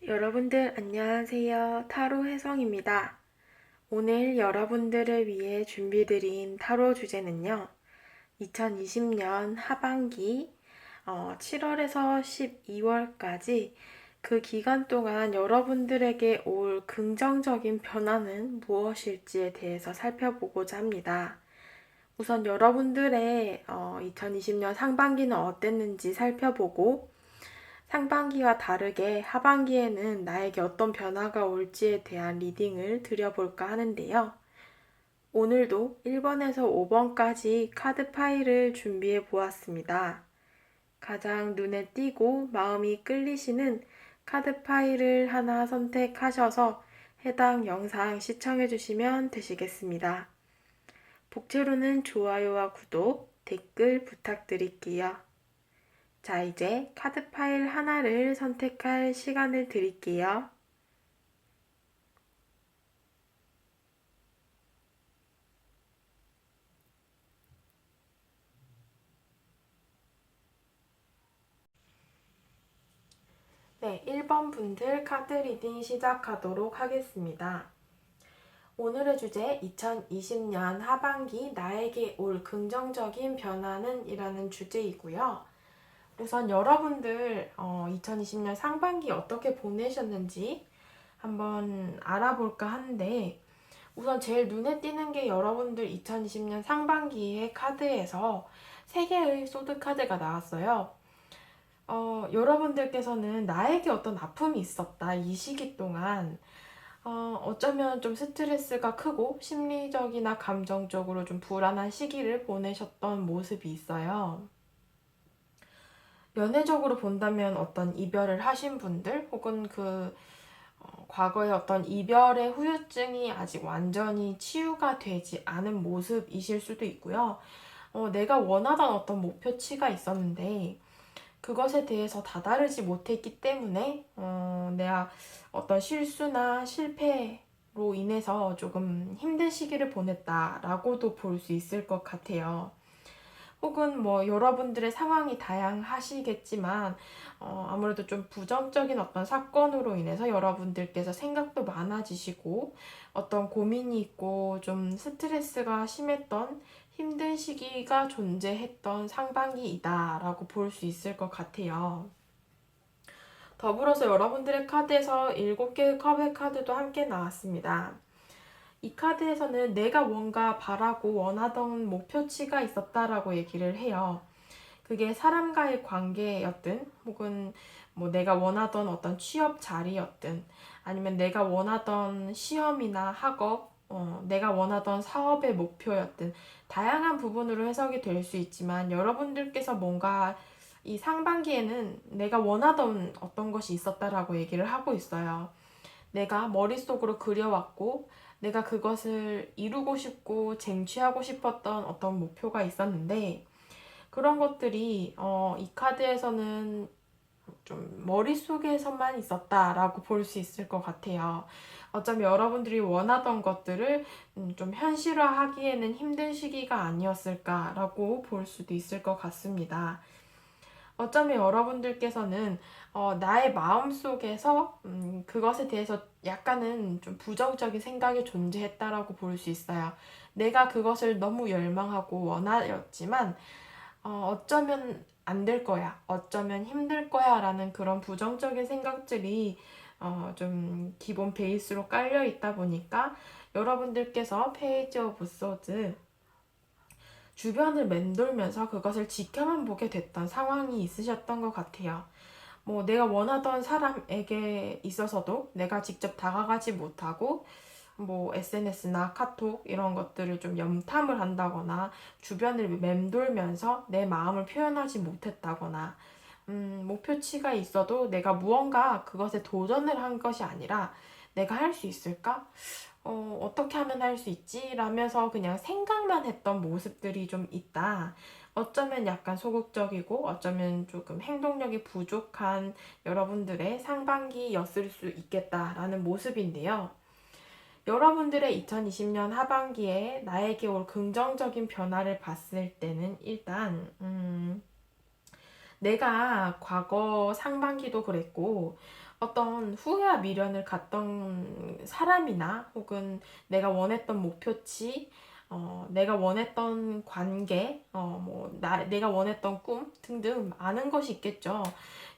여러분들 안녕하세요. 타로 혜성입니다. 오늘 여러분들을 위해 준비드린 타로 주제는요. 2020년 하반기 7월에서 12월까지 그 기간 동안 여러분들에게 올 긍정적인 변화는 무엇일지에 대해서 살펴보고자 합니다. 우선 여러분들의 2020년 상반기는 어땠는지 살펴보고 상반기와 다르게 하반기에는 나에게 어떤 변화가 올지에 대한 리딩을 드려볼까 하는데요. 오늘도 1번에서 5번까지 카드 파일을 준비해 보았습니다. 가장 눈에 띄고 마음이 끌리시는 카드 파일을 하나 선택하셔서 해당 영상 시청해 주시면 되시겠습니다. 복채로는 좋아요와 구독, 댓글 부탁드릴게요. 자, 이제 카드 파일 하나를 선택할 시간을 드릴게요. 네, 1번 분들 카드 리딩 시작하도록 하겠습니다. 오늘의 주제 2020년 하반기 나에게 올 긍정적인 변화는 이라는 주제이고요. 우선 여러분들 2020년 상반기 어떻게 보내셨는지 한번 알아볼까 하는데 우선 제일 눈에 띄는 게 여러분들 2020년 상반기의 카드에서 3개의 소드 카드가 나왔어요. 여러분들께서는 나에게 어떤 아픔이 있었다. 이 시기 동안 어쩌면 좀 스트레스가 크고 심리적이나 감정적으로 좀 불안한 시기를 보내셨던 모습이 있어요. 연애적으로 본다면 어떤 이별을 하신 분들 혹은 과거의 어떤 이별의 후유증이 아직 완전히 치유가 되지 않은 모습이실 수도 있고요. 내가 원하던 어떤 목표치가 있었는데 그것에 대해서 다다르지 못했기 때문에 내가 어떤 실수나 실패로 인해서 조금 힘든 시기를 보냈다라고도 볼 수 있을 것 같아요. 혹은 뭐 여러분들의 상황이 다양하시겠지만 아무래도 좀 부정적인 어떤 사건으로 인해서 여러분들께서 생각도 많아지시고 어떤 고민이 있고 좀 스트레스가 심했던 힘든 시기가 존재했던 상반기이다라고 볼 수 있을 것 같아요. 더불어서 여러분들의 카드에서 7개의 컵의 카드도 함께 나왔습니다. 이 카드에서는 내가 뭔가 바라고 원하던 목표치가 있었다라고 얘기를 해요. 그게 사람과의 관계였든 혹은 뭐 내가 원하던 어떤 취업 자리였든 아니면 내가 원하던 시험이나 학업, 내가 원하던 사업의 목표였든 다양한 부분으로 해석이 될 수 있지만 여러분들께서 뭔가 이 상반기에는 내가 원하던 어떤 것이 있었다라고 얘기를 하고 있어요. 내가 머릿속으로 그려왔고 내가 그것을 이루고 싶고 쟁취하고 싶었던 어떤 목표가 있었는데 그런 것들이 이 카드에서는 좀 머릿속에서만 있었다라고 볼 수 있을 것 같아요. 어쩌면 여러분들이 원하던 것들을 좀 현실화하기에는 힘든 시기가 아니었을까라고 볼 수도 있을 것 같습니다. 어쩌면 여러분들께서는 나의 마음속에서 그것에 대해서 약간은 좀 부정적인 생각이 존재했다라고 볼 수 있어요. 내가 그것을 너무 열망하고 원하였지만 어쩌면 안 될 거야, 어쩌면 힘들 거야 라는 그런 부정적인 생각들이 좀 기본 베이스로 깔려 있다 보니까 여러분들께서 페이지 오브 소드 주변을 맴돌면서 그것을 지켜만 보게 됐던 상황이 있으셨던 것 같아요. 뭐 내가 원하던 사람에게 있어서도 내가 직접 다가가지 못하고 뭐 SNS나 카톡 이런 것들을 좀 염탐을 한다거나 주변을 맴돌면서 내 마음을 표현하지 못했다거나 목표치가 있어도 내가 무언가 그것에 도전을 한 것이 아니라 내가 할 수 있을까? 어떻게 하면 할 수 있지? 라면서 그냥 생각만 했던 모습들이 좀 있다. 어쩌면 약간 소극적이고 어쩌면 조금 행동력이 부족한 여러분들의 상반기였을 수 있겠다라는 모습인데요. 여러분들의 2020년 하반기에 나에게 올 긍정적인 변화를 봤을 때는 일단 내가 과거 상반기도 그랬고 어떤 후회와 미련을 갖던 사람이나 혹은 내가 원했던 목표치, 내가 원했던 관계, 내가 원했던 꿈 등등 많은 것이 있겠죠.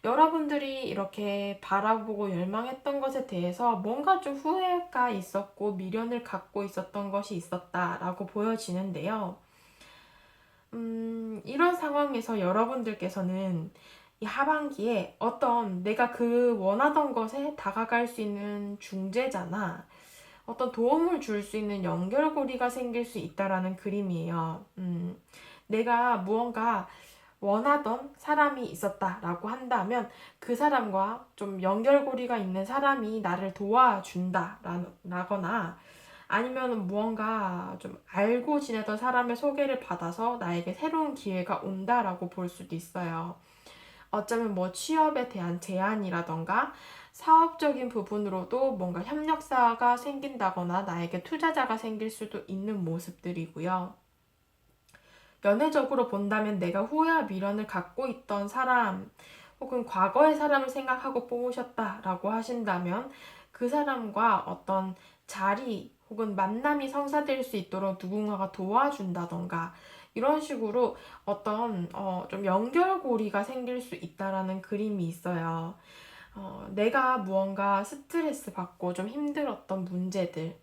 여러분들이 이렇게 바라보고 열망했던 것에 대해서 뭔가 좀 후회가 있었고 미련을 갖고 있었던 것이 있었다라고 보여지는데요. 이런 상황에서 여러분들께서는 이 하반기에 어떤 내가 그 원하던 것에 다가갈 수 있는 중재자나 어떤 도움을 줄 수 있는 연결고리가 생길 수 있다라는 그림이에요. 내가 무언가 원하던 사람이 있었다라고 한다면 그 사람과 좀 연결고리가 있는 사람이 나를 도와준다라거나 아니면 무언가 좀 알고 지내던 사람의 소개를 받아서 나에게 새로운 기회가 온다라고 볼 수도 있어요. 어쩌면 뭐 취업에 대한 제안이라던가 사업적인 부분으로도 뭔가 협력사가 생긴다거나 나에게 투자자가 생길 수도 있는 모습들이고요. 연애적으로 본다면 내가 후회와 미련을 갖고 있던 사람 혹은 과거의 사람을 생각하고 뽑으셨다라고 하신다면 그 사람과 어떤 자리 혹은 만남이 성사될 수 있도록 누군가가 도와준다던가 이런 식으로 어떤 좀 연결고리가 생길 수 있다라는 그림이 있어요. 내가 무언가 스트레스 받고 좀 힘들었던 문제들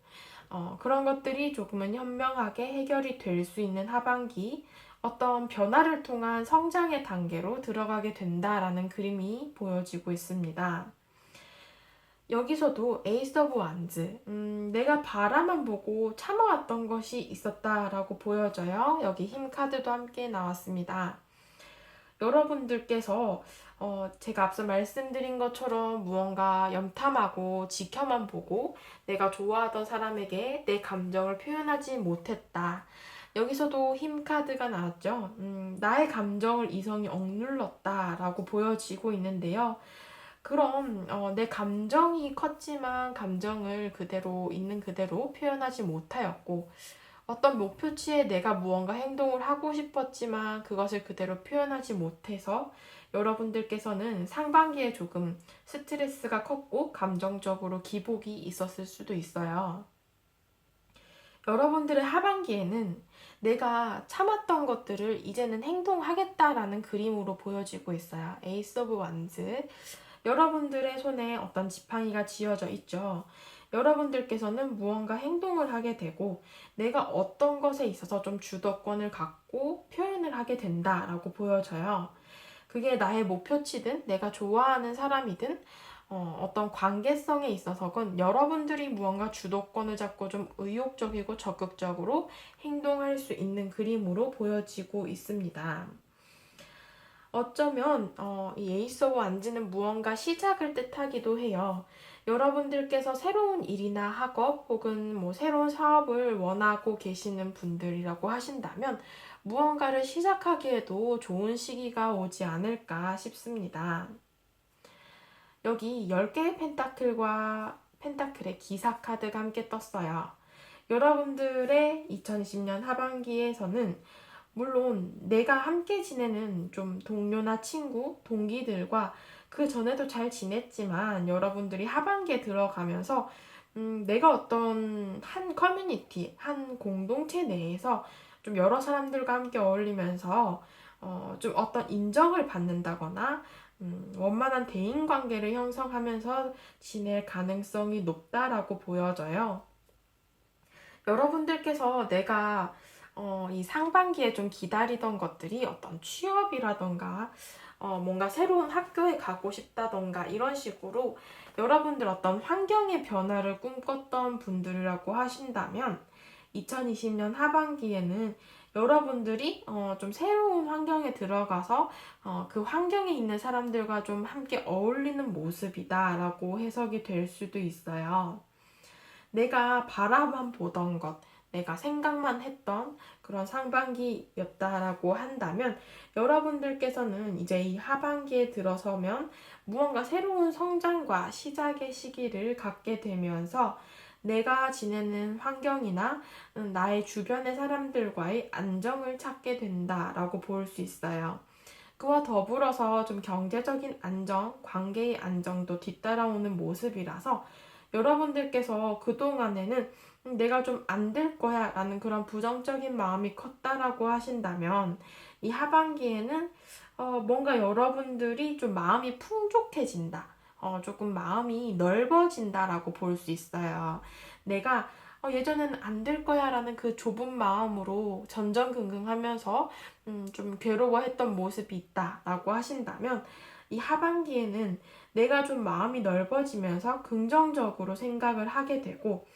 그런 것들이 조금은 현명하게 해결이 될 수 있는 하반기 어떤 변화를 통한 성장의 단계로 들어가게 된다라는 그림이 보여지고 있습니다. 여기서도 에이스 오브 완즈, 내가 바라만 보고 참아왔던 것이 있었다라고 보여져요. 여기 힘 카드도 함께 나왔습니다. 여러분들께서 제가 앞서 말씀드린 것처럼 무언가 염탐하고 지켜만 보고 내가 좋아하던 사람에게 내 감정을 표현하지 못했다. 여기서도 힘 카드가 나왔죠. 나의 감정을 이성이 억눌렀다라고 보여지고 있는데요. 그럼 내 감정이 컸지만 감정을 그대로 있는 그대로 표현하지 못하였고 어떤 목표치에 내가 무언가 행동을 하고 싶었지만 그것을 그대로 표현하지 못해서 여러분들께서는 상반기에 조금 스트레스가 컸고 감정적으로 기복이 있었을 수도 있어요. 여러분들의 하반기에는 내가 참았던 것들을 이제는 행동하겠다라는 그림으로 보여지고 있어요. 에이스 오브 완즈. 여러분들의 손에 어떤 지팡이가 쥐어져 있죠. 여러분들께서는 무언가 행동을 하게 되고 내가 어떤 것에 있어서 좀 주도권을 갖고 표현을 하게 된다라고 보여져요. 그게 나의 목표치든 내가 좋아하는 사람이든 어떤 관계성에 있어서건 여러분들이 무언가 주도권을 잡고 좀 의욕적이고 적극적으로 행동할 수 있는 그림으로 보여지고 있습니다. 어쩌면 이 에이스 오브 완즈는 무언가 시작을 뜻하기도 해요. 여러분들께서 새로운 일이나 학업 혹은 뭐 새로운 사업을 원하고 계시는 분들이라고 하신다면 무언가를 시작하기에도 좋은 시기가 오지 않을까 싶습니다. 여기 10개의 펜타클과 펜타클의 기사 카드가 함께 떴어요. 여러분들의 2020년 하반기에서는 물론 내가 함께 지내는 좀 동료나 친구, 동기들과 그 전에도 잘 지냈지만 여러분들이 하반기에 들어가면서 내가 어떤 한 커뮤니티, 한 공동체 내에서 좀 여러 사람들과 함께 어울리면서 좀 어떤 인정을 받는다거나 원만한 대인 관계를 형성하면서 지낼 가능성이 높다라고 보여져요. 여러분들께서 내가 이 상반기에 좀 기다리던 것들이 어떤 취업이라던가 뭔가 새로운 학교에 가고 싶다던가 이런 식으로 여러분들 어떤 환경의 변화를 꿈꿨던 분들이라고 하신다면 2020년 하반기에는 여러분들이 좀 새로운 환경에 들어가서 그 환경에 있는 사람들과 좀 함께 어울리는 모습이다라고 해석이 될 수도 있어요. 내가 바라만 보던 것, 내가 생각만 했던 그런 상반기였다라고 한다면 여러분들께서는 이제 이 하반기에 들어서면 무언가 새로운 성장과 시작의 시기를 갖게 되면서 내가 지내는 환경이나 나의 주변의 사람들과의 안정을 찾게 된다라고 볼 수 있어요. 그와 더불어서 좀 경제적인 안정, 관계의 안정도 뒤따라오는 모습이라서 여러분들께서 그동안에는 내가 좀 안 될 거야 라는 그런 부정적인 마음이 컸다라고 하신다면 이 하반기에는 뭔가 여러분들이 좀 마음이 풍족해진다. 조금 마음이 넓어진다라고 볼 수 있어요. 내가 예전에는 안 될 거야 라는 그 좁은 마음으로 전전긍긍하면서 좀 괴로워했던 모습이 있다라고 하신다면 이 하반기에는 내가 좀 마음이 넓어지면서 긍정적으로 생각을 하게 되고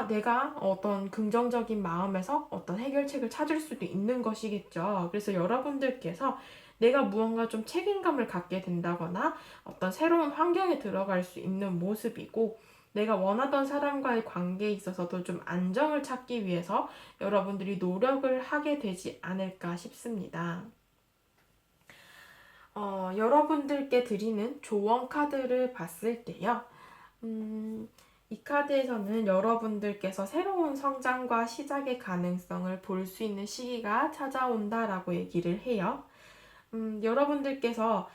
내가 어떤 긍정적인 마음에서 어떤 해결책을 찾을 수도 있는 것이겠죠. 그래서 여러분들께서 내가 무언가 좀 책임감을 갖게 된다거나 어떤 새로운 환경에 들어갈 수 있는 모습이고 내가 원하던 사람과의 관계에 있어서도 좀 안정을 찾기 위해서 여러분들이 노력을 하게 되지 않을까 싶습니다. 여러분들께 드리는 조언 카드를 봤을 때요. 이 카드에서는 여러분들께서 새로운 성장과 시작의 가능성을 볼 수 있는 시기가 찾아온다라고 얘기를 해요. 여러분들께서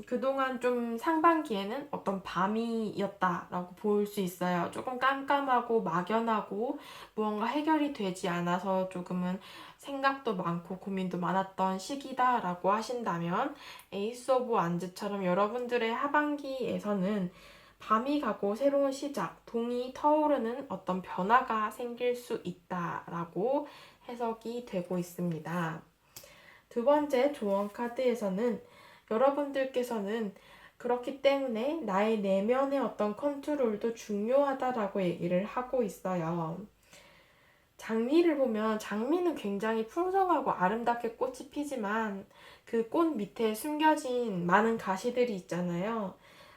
그동안 좀 상반기에는 어떤 밤이었다라고 볼 수 있어요. 조금 깜깜하고 막연하고 무언가 해결이 되지 않아서 조금은 생각도 많고 고민도 많았던 시기다라고 하신다면 에이스 오브 완즈처럼 여러분들의 하반기에서는 밤이 가고 새로운 시작, 동이 터오르는 어떤 변화가 생길 수 있다라고 해석이 되고 있습니다. 두 번째 조언 카드에서는 여러분들께서는 그렇기 때문에 나의 내면의 어떤 컨트롤도 중요하다라고 얘기를 하고 있어요. 장미를 보면 장미는 굉장히 풍성하고 아름답게 꽃이 피지만 그 꽃 밑에 숨겨진 많은 가시들이 있잖아요.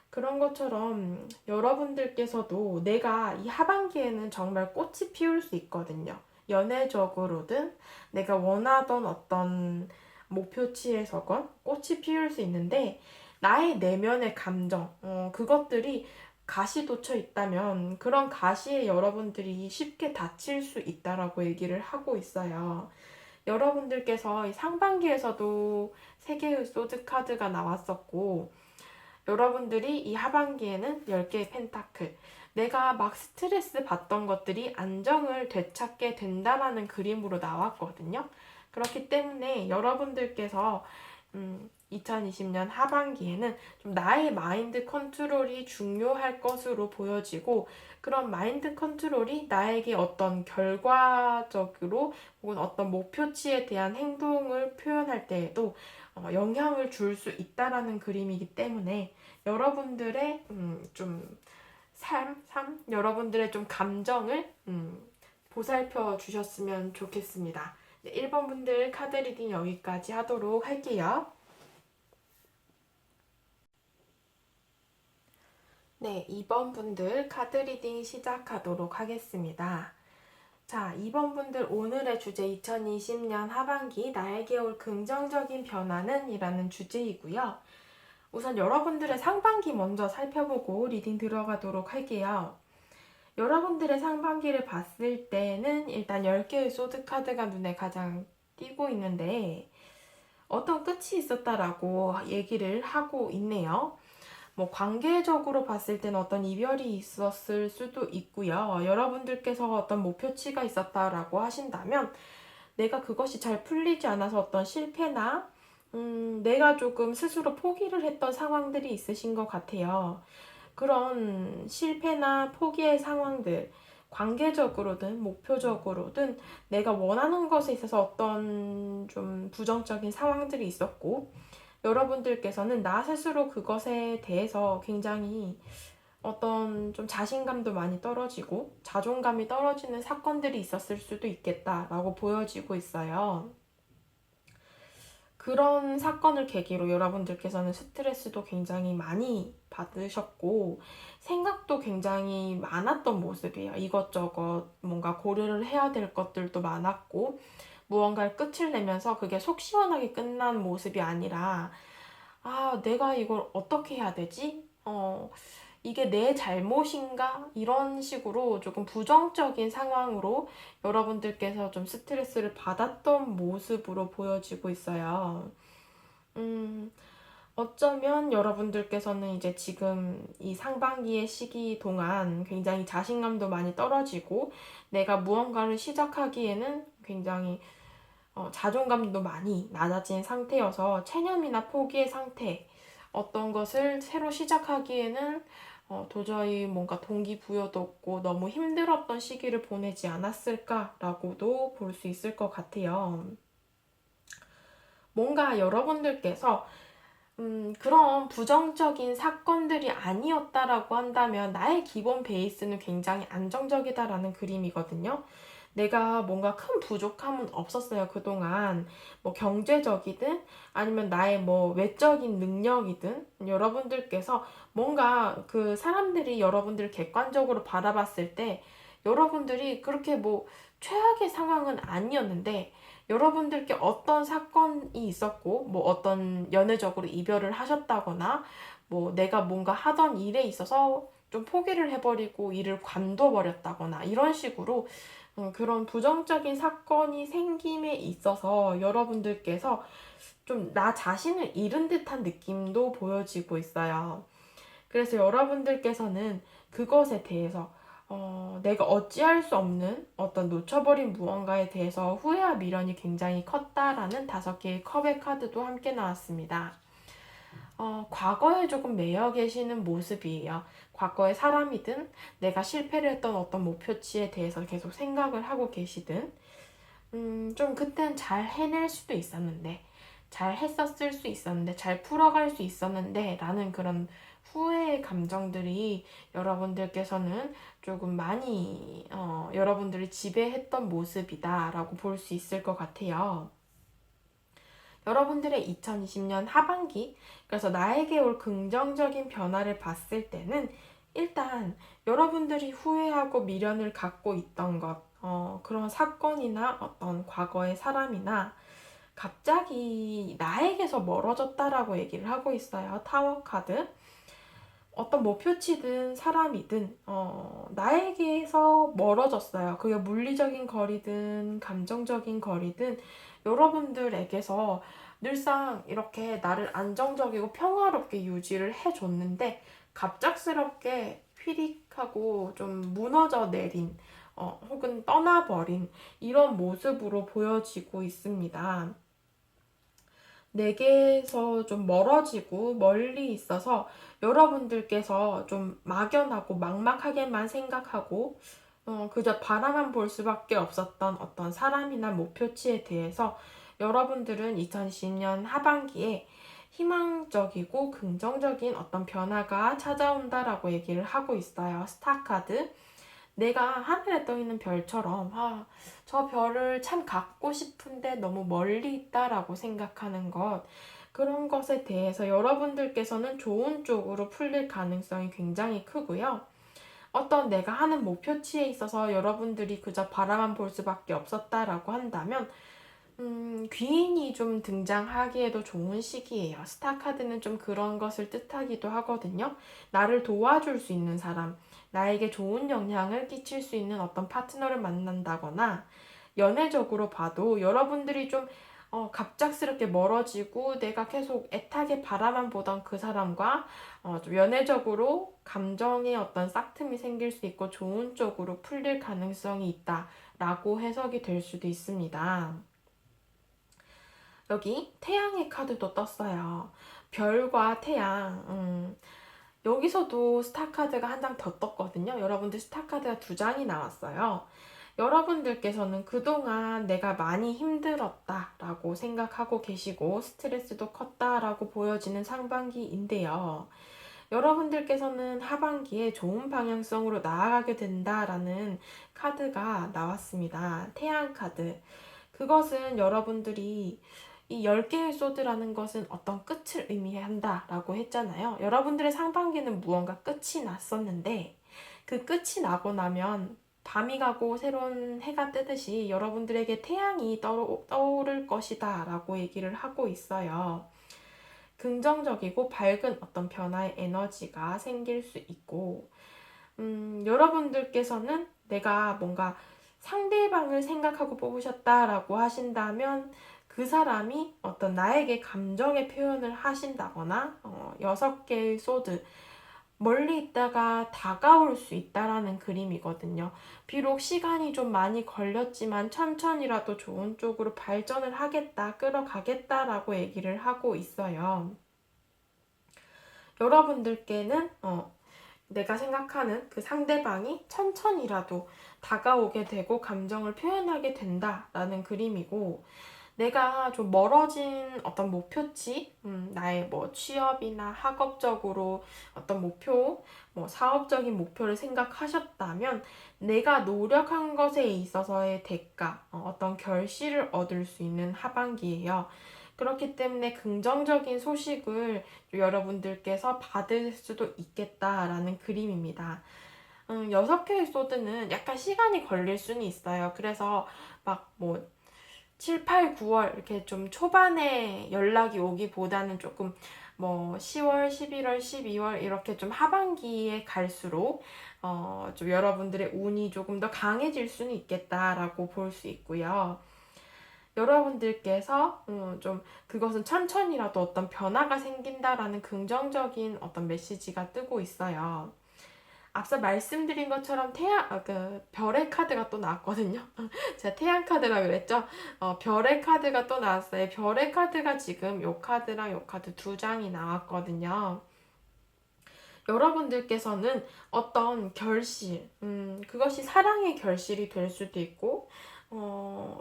그런 것처럼 여러분들께서도 내가 이 하반기에는 정말 꽃이 피울 수 있거든요. 연애적으로든 내가 원하던 어떤 목표치에서건 꽃이 피울 수 있는데 나의 내면의 감정, 그것들이 가시 돋쳐 있다면 그런 가시에 여러분들이 쉽게 다칠 수 있다라고 얘기를 하고 있어요. 여러분들께서 이 상반기에서도 세 개의 소드 카드가 나왔었고 여러분들이 이 하반기에는 10개의 펜타클, 내가 막 스트레스 받던 것들이 안정을 되찾게 된다라는 그림으로 나왔거든요. 그렇기 때문에 여러분들께서 2020년 하반기에는 좀 나의 마인드 컨트롤이 중요할 것으로 보여지고 그런 마인드 컨트롤이 나에게 어떤 결과적으로 혹은 어떤 목표치에 대한 행동을 표현할 때에도 영향을 줄 수 있다라는 그림이기 때문에 여러분들의 좀 여러분들의 좀 감정을 보살펴 주셨으면 좋겠습니다. 네, 1번 분들 카드 리딩 여기까지 하도록 할게요. 네, 2번 분들 카드 리딩 시작하도록 하겠습니다. 자, 2번 분들 오늘의 주제 2020년 하반기 나에게 올 긍정적인 변화는 이라는 주제이고요. 우선 여러분들의 상반기 먼저 살펴보고 리딩 들어가도록 할게요. 여러분들의 상반기를 봤을 때는 일단 10개의 소드 카드가 눈에 가장 띄고 있는데 어떤 끝이 있었다라고 얘기를 하고 있네요. 뭐 관계적으로 봤을 때는 어떤 이별이 있었을 수도 있고요. 여러분들께서 어떤 목표치가 있었다라고 하신다면 내가 그것이 잘 풀리지 않아서 어떤 실패나 내가 조금 스스로 포기를 했던 상황들이 있으신 것 같아요. 그런 실패나 포기의 상황들, 관계적으로든 목표적으로든 내가 원하는 것에 있어서 어떤 좀 부정적인 상황들이 있었고, 여러분들께서는 나 스스로 그것에 대해서 굉장히 어떤 좀 자신감도 많이 떨어지고 자존감이 떨어지는 사건들이 있었을 수도 있겠다라고 보여지고 있어요. 그런 사건을 계기로 여러분들께서는 스트레스도 굉장히 많이 받으셨고 생각도 굉장히 많았던 모습이에요. 이것저것 뭔가 고려를 해야 될 것들도 많았고 무언가를 끝을 내면서 그게 속 시원하게 끝난 모습이 아니라 내가 이걸 어떻게 해야 되지? 이게 내 잘못인가? 이런 식으로 조금 부정적인 상황으로 여러분들께서 좀 스트레스를 받았던 모습으로 보여지고 있어요. 음, 어쩌면 여러분들께서는 이제 지금 이 상반기의 시기 동안 굉장히 자신감도 많이 떨어지고 내가 무언가를 시작하기에는 굉장히 자존감도 많이 낮아진 상태여서 체념이나 포기의 상태, 어떤 것을 새로 시작하기에는 도저히 뭔가 동기부여도 없고 너무 힘들었던 시기를 보내지 않았을까라고도 볼 수 있을 것 같아요. 뭔가 여러분들께서 그런 부정적인 사건들이 아니었다라고 한다면 나의 기본 베이스는 굉장히 안정적이다라는 그림이거든요. 내가 뭔가 큰 부족함은 없었어요, 그동안. 뭐 경제적이든 아니면 나의 뭐 외적인 능력이든 여러분들께서 뭔가 그 사람들이 여러분들을 객관적으로 바라봤을 때 여러분들이 그렇게 뭐 최악의 상황은 아니었는데 여러분들께 어떤 사건이 있었고, 뭐 어떤 연애적으로 이별을 하셨다거나, 뭐 내가 뭔가 하던 일에 있어서 좀 포기를 해버리고 일을 관둬버렸다거나, 이런 식으로 그런 부정적인 사건이 생김에 있어서 여러분들께서 좀 나 자신을 잃은 듯한 느낌도 보여지고 있어요. 그래서 여러분들께서는 그것에 대해서 내가 어찌할 수 없는 어떤 놓쳐버린 무언가에 대해서 후회와 미련이 굉장히 컸다라는 5개의 컵의 카드도 함께 나왔습니다. 과거에 조금 매여 계시는 모습이에요. 과거의 사람이든 내가 실패를 했던 어떤 목표치에 대해서 계속 생각을 하고 계시든 좀 그땐 잘 해낼 수도 있었는데 잘 했었을 수 있었는데 잘 풀어갈 수 있었는데 라는 그런 후회의 감정들이 여러분들께서는 조금 많이 여러분들을 지배했던 모습이다 라고 볼 수 있을 것 같아요. 여러분들의 2020년 하반기, 그래서 나에게 올 긍정적인 변화를 봤을 때는 일단 여러분들이 후회하고 미련을 갖고 있던 것, 그런 사건이나 어떤 과거의 사람이나 갑자기 나에게서 멀어졌다라고 얘기를 하고 있어요. 타워 카드. 어떤 목표치든 사람이든 나에게서 멀어졌어요. 그게 물리적인 거리든 감정적인 거리든 여러분들에게서 늘상 이렇게 나를 안정적이고 평화롭게 유지를 해줬는데 갑작스럽게 휘릭하고 좀 무너져 내린 혹은 떠나버린 이런 모습으로 보여지고 있습니다. 내게서 좀 멀어지고 멀리 있어서 여러분들께서 좀 막연하고 막막하게만 생각하고 그저 바라만 볼 수밖에 없었던 어떤 사람이나 목표치에 대해서 여러분들은 2020년 하반기에 희망적이고 긍정적인 어떤 변화가 찾아온다라고 얘기를 하고 있어요. 스타카드. 내가 하늘에 떠 있는 별처럼 저 별을 참 갖고 싶은데 너무 멀리 있다라고 생각하는 것, 그런 것에 대해서 여러분들께서는 좋은 쪽으로 풀릴 가능성이 굉장히 크고요. 어떤 내가 하는 목표치에 있어서 여러분들이 그저 바라만 볼 수밖에 없었다라고 한다면 귀인이 좀 등장하기에도 좋은 시기예요. 스타카드는 좀 그런 것을 뜻하기도 하거든요. 나를 도와줄 수 있는 사람, 나에게 좋은 영향을 끼칠 수 있는 어떤 파트너를 만난다거나, 연애적으로 봐도 여러분들이 좀 갑작스럽게 멀어지고 내가 계속 애타게 바라만 보던 그 사람과 좀 연애적으로 감정의 어떤 싹틈이 생길 수 있고 좋은 쪽으로 풀릴 가능성이 있다라고 해석이 될 수도 있습니다. 여기 태양의 카드도 떴어요. 별과 태양. 여기서도 스타 카드가 한 장 더 떴거든요. 여러분들 스타 카드가 2장이 나왔어요. 여러분들께서는 그동안 내가 많이 힘들었다라고 생각하고 계시고 스트레스도 컸다라고 보여지는 상반기인데요. 여러분들께서는 하반기에 좋은 방향성으로 나아가게 된다라는 카드가 나왔습니다. 태양 카드. 그것은 여러분들이 이 10개의 소드라는 것은 어떤 끝을 의미한다라고 했잖아요. 여러분들의 상반기는 무언가 끝이 났었는데 그 끝이 나고 나면 밤이 가고 새로운 해가 뜨듯이 여러분들에게 태양이 떠오를 것이다 라고 얘기를 하고 있어요. 긍정적이고 밝은 어떤 변화의 에너지가 생길 수 있고 여러분들께서는 내가 뭔가 상대방을 생각하고 뽑으셨다라고 하신다면 그 사람이 어떤 나에게 감정의 표현을 하신다거나 6개의 소드 멀리 있다가 다가올 수 있다라는 그림이거든요. 비록 시간이 좀 많이 걸렸지만 천천히라도 좋은 쪽으로 발전을 하겠다, 끌어가겠다라고 얘기를 하고 있어요. 여러분들께는 내가 생각하는 그 상대방이 천천히라도 다가오게 되고 감정을 표현하게 된다라는 그림이고, 내가 좀 멀어진 어떤 목표치, 나의 뭐 취업이나 학업적으로 어떤 목표, 뭐 사업적인 목표를 생각하셨다면 내가 노력한 것에 있어서의 대가, 어떤 결실을 얻을 수 있는 하반기예요. 그렇기 때문에 긍정적인 소식을 여러분들께서 받을 수도 있겠다라는 그림입니다. 6개의 소드는 약간 시간이 걸릴 수는 있어요. 그래서 막뭐 7, 8, 9월 이렇게 좀 초반에 연락이 오기보다는 조금 뭐 10월, 11월, 12월 이렇게 좀 하반기에 갈수록 좀 여러분들의 운이 조금 더 강해질 수는 있겠다라고 볼 수 있고요. 여러분들께서 좀 그것은 천천히라도 어떤 변화가 생긴다라는 긍정적인 어떤 메시지가 뜨고 있어요. 앞서 말씀드린 것처럼 그 별의 카드가 또 나왔거든요. 제가 태양 카드라 그랬죠? 별의 카드가 또 나왔어요. 별의 카드가 지금 요 카드랑 요 카드 두 장이 나왔거든요. 여러분들께서는 어떤 결실, 그것이 사랑의 결실이 될 수도 있고,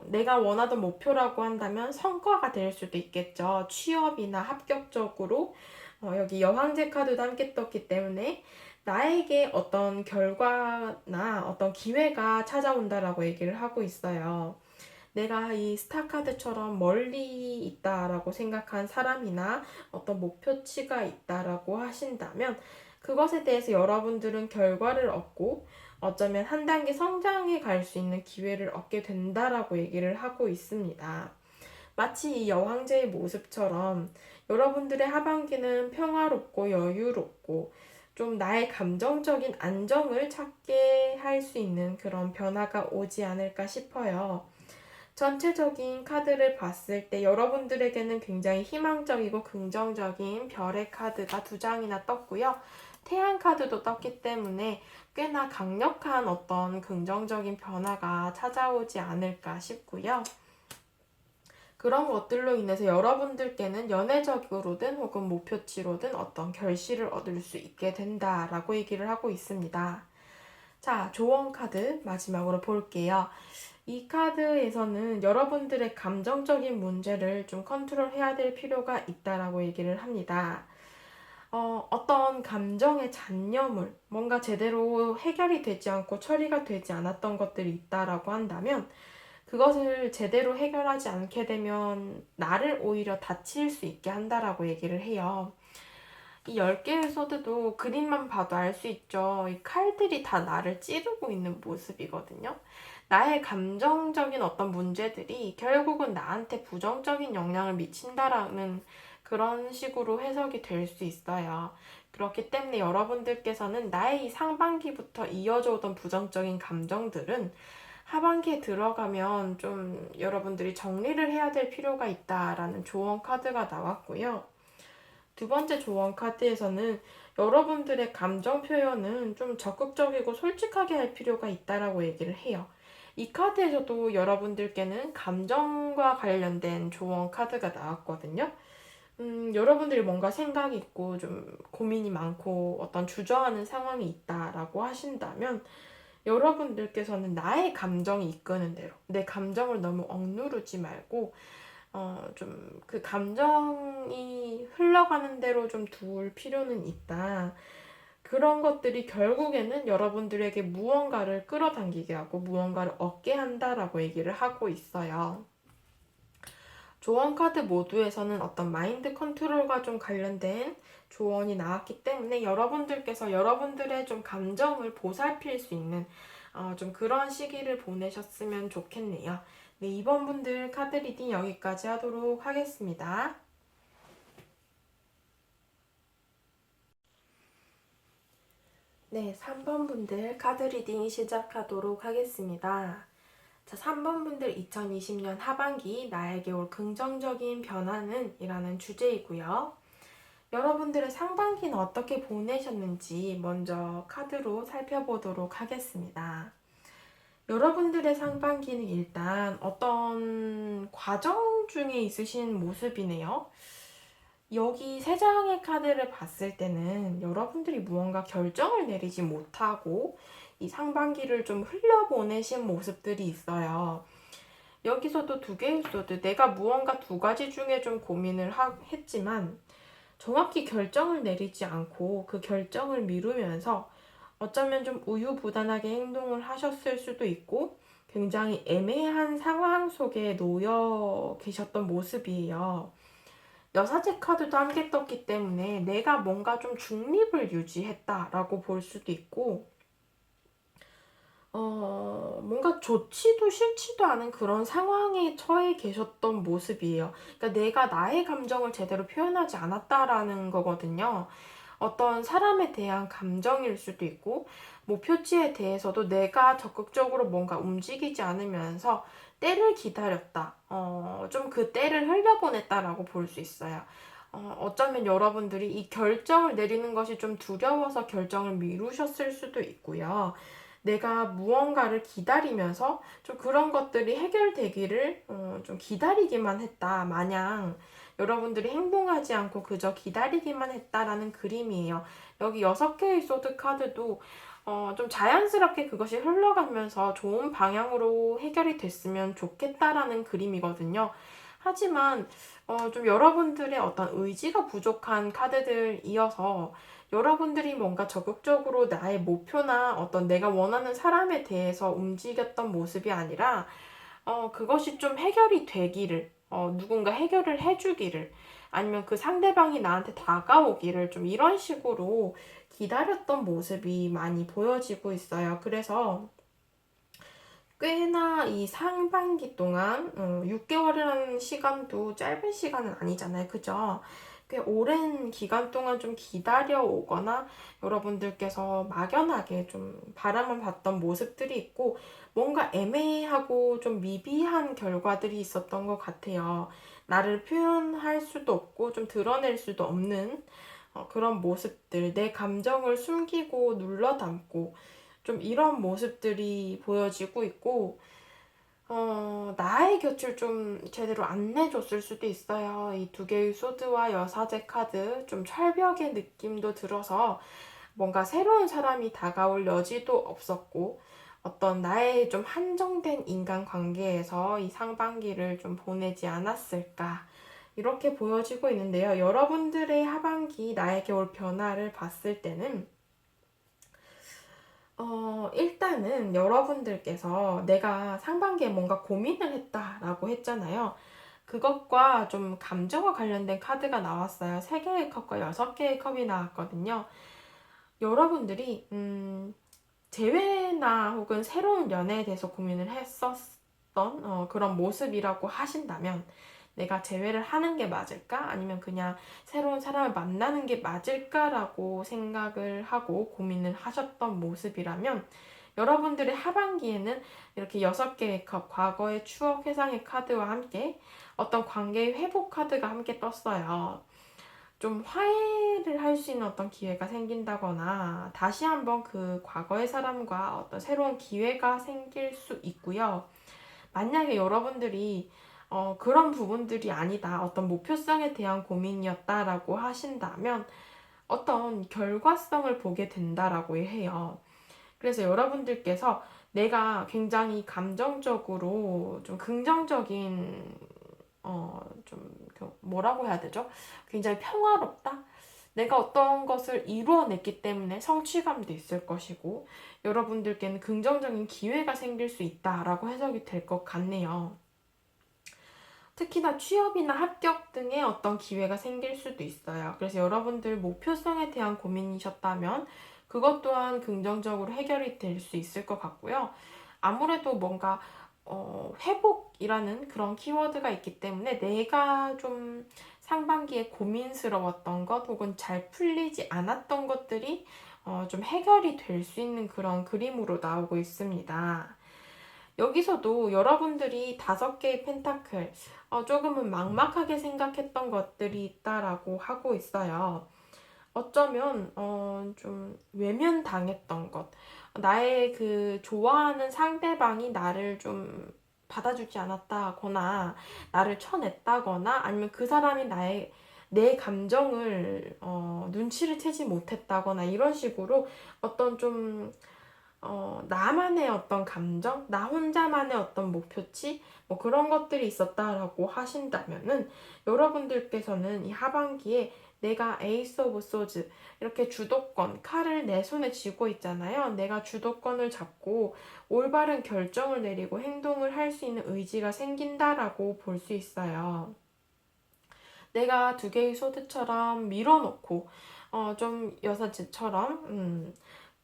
내가 원하던 목표라고 한다면 성과가 될 수도 있겠죠. 취업이나 합격적으로, 여기 여왕제 카드도 함께 떴기 때문에 나에게 어떤 결과나 어떤 기회가 찾아온다라고 얘기를 하고 있어요. 내가 이 스타카드처럼 멀리 있다라고 생각한 사람이나 어떤 목표치가 있다라고 하신다면 그것에 대해서 여러분들은 결과를 얻고 어쩌면 한 단계 성장해 갈 수 있는 기회를 얻게 된다라고 얘기를 하고 있습니다. 마치 이 여왕제의 모습처럼 여러분들의 하반기는 평화롭고 여유롭고 좀 나의 감정적인 안정을 찾게 할 수 있는 그런 변화가 오지 않을까 싶어요. 전체적인 카드를 봤을 때 여러분들에게는 굉장히 희망적이고 긍정적인 별의 카드가 두 장이나 떴고요. 태양 카드도 떴기 때문에 꽤나 강력한 어떤 긍정적인 변화가 찾아오지 않을까 싶고요. 그런 것들로 인해서 여러분들께는 연애적으로든 혹은 목표치로든 어떤 결실을 얻을 수 있게 된다라고 얘기를 하고 있습니다. 자, 조언 카드 마지막으로 볼게요. 이 카드에서는 여러분들의 감정적인 문제를 좀 컨트롤해야 될 필요가 있다라고 얘기를 합니다. 어떤 감정의 잔여물, 뭔가 제대로 해결이 되지 않고 처리가 되지 않았던 것들이 있다라고 한다면 그것을 제대로 해결하지 않게 되면 나를 오히려 다칠 수 있게 한다라고 얘기를 해요. 이 10개의 소드도 그림만 봐도 알 수 있죠. 이 칼들이 다 나를 찌르고 있는 모습이거든요. 나의 감정적인 어떤 문제들이 결국은 나한테 부정적인 영향을 미친다라는 그런 식으로 해석이 될 수 있어요. 그렇기 때문에 여러분들께서는 나의 이 상반기부터 이어져 오던 부정적인 감정들은 하반기에 들어가면 좀 여러분들이 정리를 해야 될 필요가 있다라는 조언 카드가 나왔고요. 두 번째 조언 카드에서는 여러분들의 감정 표현은 좀 적극적이고 솔직하게 할 필요가 있다라고 얘기를 해요. 이 카드에서도 여러분들께는 감정과 관련된 조언 카드가 나왔거든요. 여러분들이 뭔가 생각이 있고 좀 고민이 많고 어떤 주저하는 상황이 있다라고 하신다면 여러분들께서는 나의 감정이 이끄는 대로 내 감정을 너무 억누르지 말고 좀 그 감정이 흘러가는 대로 좀 둘 필요는 있다. 그런 것들이 결국에는 여러분들에게 무언가를 끌어당기게 하고 무언가를 얻게 한다라고 얘기를 하고 있어요. 조언 카드 모두에서는 어떤 마인드 컨트롤과 좀 관련된 조언이 나왔기 때문에 여러분들께서 여러분들의 좀 감정을 보살필 수 있는 좀 그런 시기를 보내셨으면 좋겠네요. 네, 2번 분들 카드 리딩 여기까지 하도록 하겠습니다. 네, 3번 분들 카드 리딩 시작하도록 하겠습니다. 자, 3번 분들 2020년 하반기 나에게 올 긍정적인 변화는 이라는 주제이고요. 여러분들의 상반기는 어떻게 보내셨는지 먼저 카드로 살펴보도록 하겠습니다. 여러분들의 상반기는 일단 어떤 과정 중에 있으신 모습이네요. 여기 세 장의 카드를 봤을 때는 여러분들이 무언가 결정을 내리지 못하고 이 상반기를 좀 흘려보내신 모습들이 있어요. 여기서도 두 개의 소드, 내가 무언가 두 가지 중에 좀 고민을 했지만 정확히 결정을 내리지 않고 그 결정을 미루면서 어쩌면 좀 우유부단하게 행동을 하셨을 수도 있고 굉장히 애매한 상황 속에 놓여 계셨던 모습이에요. 여사제 카드도 함께 떴기 때문에 내가 뭔가 좀 중립을 유지했다라고 볼 수도 있고 뭔가 좋지도 싫지도 않은 그런 상황에 처해 계셨던 모습이에요. 그러니까 내가 나의 감정을 제대로 표현하지 않았다라는 거거든요. 어떤 사람에 대한 감정일 수도 있고, 목표치에 대해서도 내가 적극적으로 뭔가 움직이지 않으면서 때를 기다렸다. 좀 그 때를 흘려보냈다라고 볼 수 있어요. 어쩌면 여러분들이 이 결정을 내리는 것이 좀 두려워서 결정을 미루셨을 수도 있고요. 내가 무언가를 기다리면서 좀 그런 것들이 해결되기를 좀 기다리기만 했다. 마냥 여러분들이 행동하지 않고 그저 기다리기만 했다라는 그림이에요. 여기 6개의 소드 카드도 좀 자연스럽게 그것이 흘러가면서 좋은 방향으로 해결이 됐으면 좋겠다라는 그림이거든요. 하지만 좀 여러분들의 어떤 의지가 부족한 카드들이어서 여러분들이 뭔가 적극적으로 나의 목표나 어떤 내가 원하는 사람에 대해서 움직였던 모습이 아니라 그것이 좀 해결이 되기를, 누군가 해결을 해주기를, 아니면 그 상대방이 나한테 다가오기를 좀 이런 식으로 기다렸던 모습이 많이 보여지고 있어요. 그래서 꽤나 이 상반기 동안 6개월이라는 시간도 짧은 시간은 아니잖아요. 그죠? 꽤 오랜 기간 동안 좀 기다려 오거나 여러분들께서 막연하게 좀 바라만 봤던 모습들이 있고 뭔가 애매하고 좀 미비한 결과들이 있었던 것 같아요. 나를 표현할 수도 없고 좀 드러낼 수도 없는 그런 모습들, 내 감정을 숨기고 눌러 담고 좀 이런 모습들이 보여지고 있고 나의 곁을 좀 제대로 안 내줬을 수도 있어요. 이 두 개의 소드와 여사제 카드, 좀 철벽의 느낌도 들어서 뭔가 새로운 사람이 다가올 여지도 없었고, 어떤 나의 좀 한정된 인간관계에서 이 상반기를 좀 보내지 않았을까. 이렇게 보여지고 있는데요. 여러분들의 하반기 나에게 올 변화를 봤을 때는 일단은 여러분들께서 내가 상반기에 뭔가 고민을 했다라고 했잖아요. 그것과 좀 감정과 관련된 카드가 나왔어요. 3개의 컵과 6개의 컵이 나왔거든요. 여러분들이, 재회나 혹은 새로운 연애에 대해서 고민을 했었던 그런 모습이라고 하신다면 내가 재회를 하는 게 맞을까? 아니면 그냥 새로운 사람을 만나는 게 맞을까라고 생각을 하고 고민을 하셨던 모습이라면 여러분들의 하반기에는 이렇게 6개의 컵, 과거의 추억 회상의 카드와 함께 어떤 관계의 회복 카드가 함께 떴어요. 좀 화해를 할 수 있는 어떤 기회가 생긴다거나 다시 한번 그 과거의 사람과 어떤 새로운 기회가 생길 수 있고요. 만약에 여러분들이 그런 부분들이 아니다. 어떤 목표성에 대한 고민이었다라고 하신다면 어떤 결과성을 보게 된다라고 해요. 그래서 여러분들께서 내가 굉장히 감정적으로 좀 긍정적인 뭐라고 해야 되죠? 굉장히 평화롭다? 내가 어떤 것을 이루어냈기 때문에 성취감도 있을 것이고 여러분들께는 긍정적인 기회가 생길 수 있다라고 해석이 될 것 같네요. 특히나 취업이나 합격 등의 어떤 기회가 생길 수도 있어요. 그래서 여러분들 목표성에 대한 고민이셨다면 그것 또한 긍정적으로 해결이 될 수 있을 것 같고요. 아무래도 뭔가 회복이라는 그런 키워드가 있기 때문에 내가 좀 상반기에 고민스러웠던 것 혹은 잘 풀리지 않았던 것들이 좀 해결이 될 수 있는 그런 그림으로 나오고 있습니다. 여기서도 여러분들이 5개의 펜타클, 조금은 막막하게 생각했던 것들이 있다라고 하고 있어요. 어쩌면 좀 외면당했던 것, 나의 그 좋아하는 상대방이 나를 좀 받아주지 않았다거나 나를 쳐냈다거나 아니면 그 사람이 내 감정을 눈치를 채지 못했다거나 이런 식으로 어떤 좀 나만의 어떤 감정, 나 혼자만의 어떤 목표치, 뭐 그런 것들이 있었다라고 하신다면은 여러분들께서는 이 하반기에 내가 에이스 오브 소즈 이렇게 주도권, 칼을 내 손에 쥐고 있잖아요. 내가 주도권을 잡고 올바른 결정을 내리고 행동을 할 수 있는 의지가 생긴다라고 볼 수 있어요. 내가 2개의 소드처럼 밀어놓고 좀 여사제처럼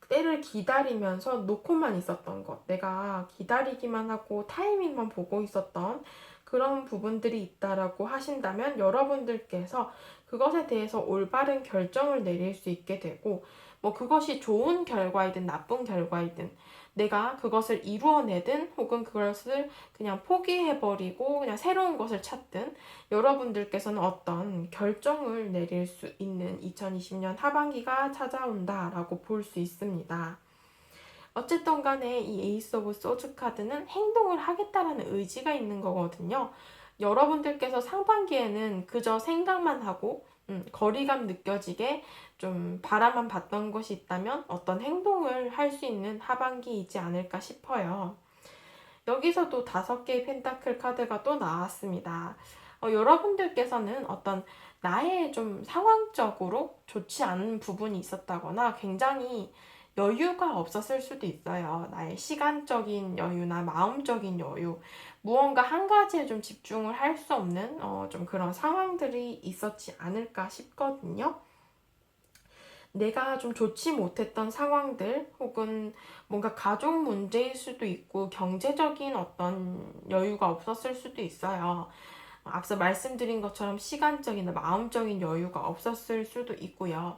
때를 기다리면서 놓고만 있었던 것, 내가 기다리기만 하고 타이밍만 보고 있었던 그런 부분들이 있다라고 하신다면 여러분들께서 그것에 대해서 올바른 결정을 내릴 수 있게 되고, 뭐 그것이 좋은 결과이든 나쁜 결과이든 내가 그것을 이루어내든 혹은 그것을 그냥 포기해버리고 그냥 새로운 것을 찾든 여러분들께서는 어떤 결정을 내릴 수 있는 2020년 하반기가 찾아온다라고 볼 수 있습니다. 어쨌든 간에 이 에이스 오브 소드 카드는 행동을 하겠다라는 의지가 있는 거거든요. 여러분들께서 상반기에는 그저 생각만 하고 거리감 느껴지게 좀 바라만 봤던 것이 있다면 어떤 행동을 할 수 있는 하반기이지 않을까 싶어요. 여기서도 5개의 펜타클 카드가 또 나왔습니다. 여러분들께서는 어떤 나의 좀 상황적으로 좋지 않은 부분이 있었다거나 굉장히 여유가 없었을 수도 있어요. 나의 시간적인 여유나 마음적인 여유, 무언가 한 가지에 좀 집중을 할 수 없는 좀 그런 상황들이 있었지 않을까 싶거든요. 내가 좀 좋지 못했던 상황들 혹은 뭔가 가족 문제일 수도 있고 경제적인 어떤 여유가 없었을 수도 있어요. 앞서 말씀드린 것처럼 시간적이나 마음적인 여유가 없었을 수도 있고요.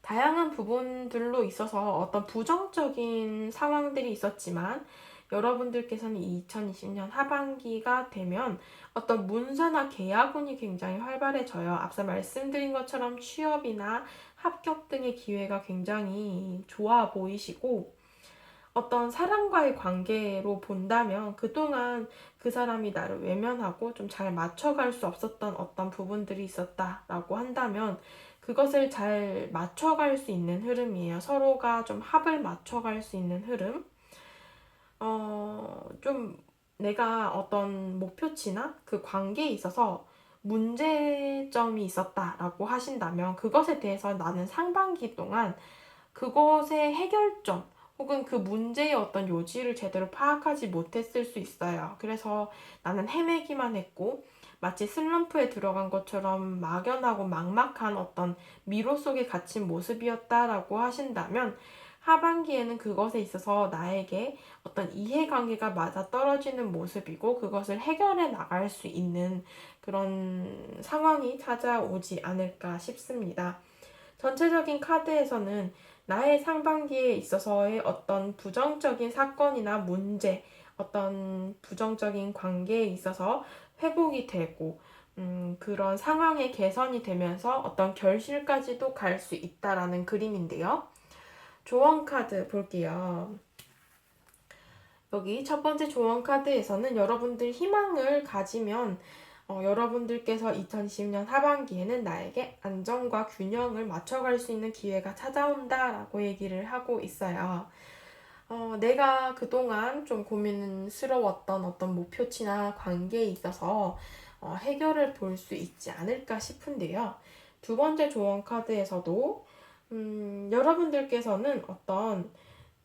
다양한 부분들로 있어서 어떤 부정적인 상황들이 있었지만 여러분들께서는 2020년 하반기가 되면 어떤 문서나 계약운이 굉장히 활발해져요. 앞서 말씀드린 것처럼 취업이나 합격 등의 기회가 굉장히 좋아 보이시고 어떤 사람과의 관계로 본다면 그동안 그 사람이 나를 외면하고 좀 잘 맞춰갈 수 없었던 어떤 부분들이 있었다라고 한다면 그것을 잘 맞춰갈 수 있는 흐름이에요. 서로가 좀 합을 맞춰갈 수 있는 흐름. 좀 내가 어떤 목표치나 그 관계에 있어서 문제점이 있었다라고 하신다면 그것에 대해서 나는 상반기 동안 그것의 해결점 혹은 그 문제의 어떤 요지를 제대로 파악하지 못했을 수 있어요. 그래서 나는 헤매기만 했고 마치 슬럼프에 들어간 것처럼 막연하고 막막한 어떤 미로 속에 갇힌 모습이었다라고 하신다면 하반기에는 그것에 있어서 나에게 어떤 이해관계가 맞아 떨어지는 모습이고 그것을 해결해 나갈 수 있는 그런 상황이 찾아오지 않을까 싶습니다. 전체적인 카드에서는 나의 상반기에 있어서의 어떤 부정적인 사건이나 문제, 어떤 부정적인 관계에 있어서 회복이 되고, 그런 상황의 개선이 되면서 어떤 결실까지도 갈 수 있다라는 그림인데요. 조언 카드 볼게요. 여기 첫 번째 조언 카드에서는 여러분들 희망을 가지면 여러분들께서 2020년 하반기에는 나에게 안정과 균형을 맞춰갈 수 있는 기회가 찾아온다라고 얘기를 하고 있어요. 내가 그동안 좀 고민스러웠던 어떤 목표치나 관계에 있어서 해결을 볼 수 있지 않을까 싶은데요. 2번째 조언 카드에서도 여러분들께서는 어떤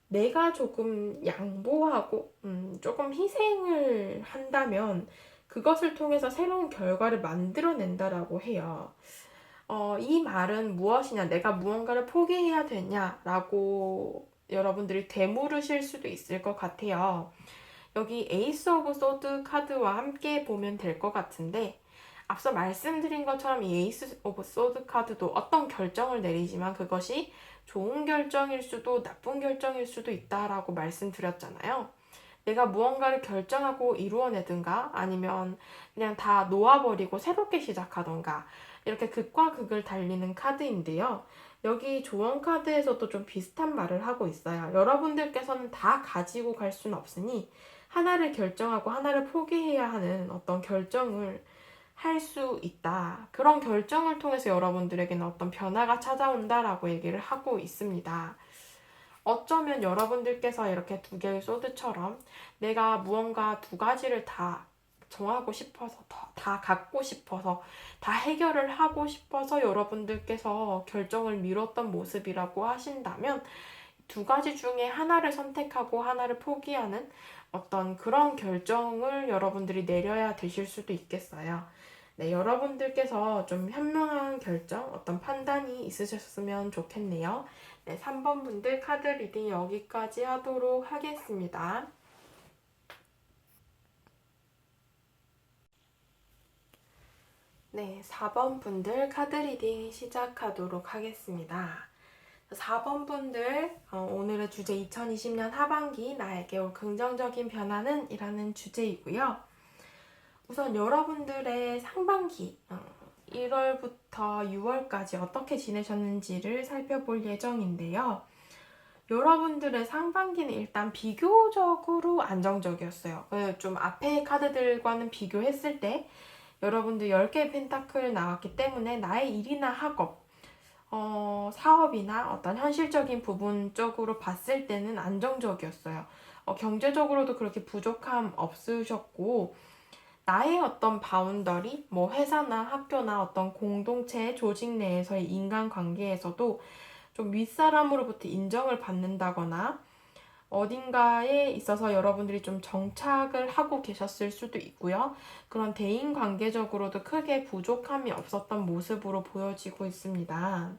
내가 조금 양보하고 조금 희생을 한다면 그것을 통해서 새로운 결과를 만들어낸다라고 해요. 이 말은 무엇이냐, 내가 무언가를 포기해야 되냐라고 여러분들이 되물으실 수도 있을 것 같아요. 여기 에이스 오브 소드 카드와 함께 보면 될 것 같은데 앞서 말씀드린 것처럼 이 에이스 오브 소드 카드도 어떤 결정을 내리지만 그것이 좋은 결정일 수도 나쁜 결정일 수도 있다라고 말씀드렸잖아요. 내가 무언가를 결정하고 이루어내든가 아니면 그냥 다 놓아버리고 새롭게 시작하던가 이렇게 극과 극을 달리는 카드인데요. 여기 조언 카드에서도 좀 비슷한 말을 하고 있어요. 여러분들께서는 다 가지고 갈 수는 없으니 하나를 결정하고 하나를 포기해야 하는 어떤 결정을 할 수 있다. 그런 결정을 통해서 여러분들에게는 어떤 변화가 찾아온다라고 얘기를 하고 있습니다. 어쩌면 여러분들께서 이렇게 두 개의 소드처럼 내가 무언가 두 가지를 다 정하고 싶어서, 다 갖고 싶어서, 다 해결을 하고 싶어서 여러분들께서 결정을 미뤘던 모습이라고 하신다면 두 가지 중에 하나를 선택하고 하나를 포기하는 어떤 그런 결정을 여러분들이 내려야 되실 수도 있겠어요. 네, 여러분들께서 좀 현명한 결정, 어떤 판단이 있으셨으면 좋겠네요. 네, 3번 분들 카드 리딩 여기까지 하도록 하겠습니다. 네, 4번 분들 카드 리딩 시작하도록 하겠습니다. 4번 분들, 오늘의 주제 2020년 하반기 나에게 올 긍정적인 변화는 이라는 주제이고요. 우선 여러분들의 상반기, 1월부터 6월까지 어떻게 지내셨는지를 살펴볼 예정인데요. 여러분들의 상반기는 일단 비교적으로 안정적이었어요. 좀 앞에 카드들과는 비교했을 때 여러분들 10개의 펜타클 나왔기 때문에 나의 일이나 학업, 사업이나 어떤 현실적인 부분 쪽으로 봤을 때는 안정적이었어요. 경제적으로도 그렇게 부족함 없으셨고, 나의 어떤 바운더리, 뭐 회사나 학교나 어떤 공동체, 조직 내에서의 인간관계에서도 좀 윗사람으로부터 인정을 받는다거나 어딘가에 있어서 여러분들이 좀 정착을 하고 계셨을 수도 있고요. 그런 대인 관계적으로도 크게 부족함이 없었던 모습으로 보여지고 있습니다.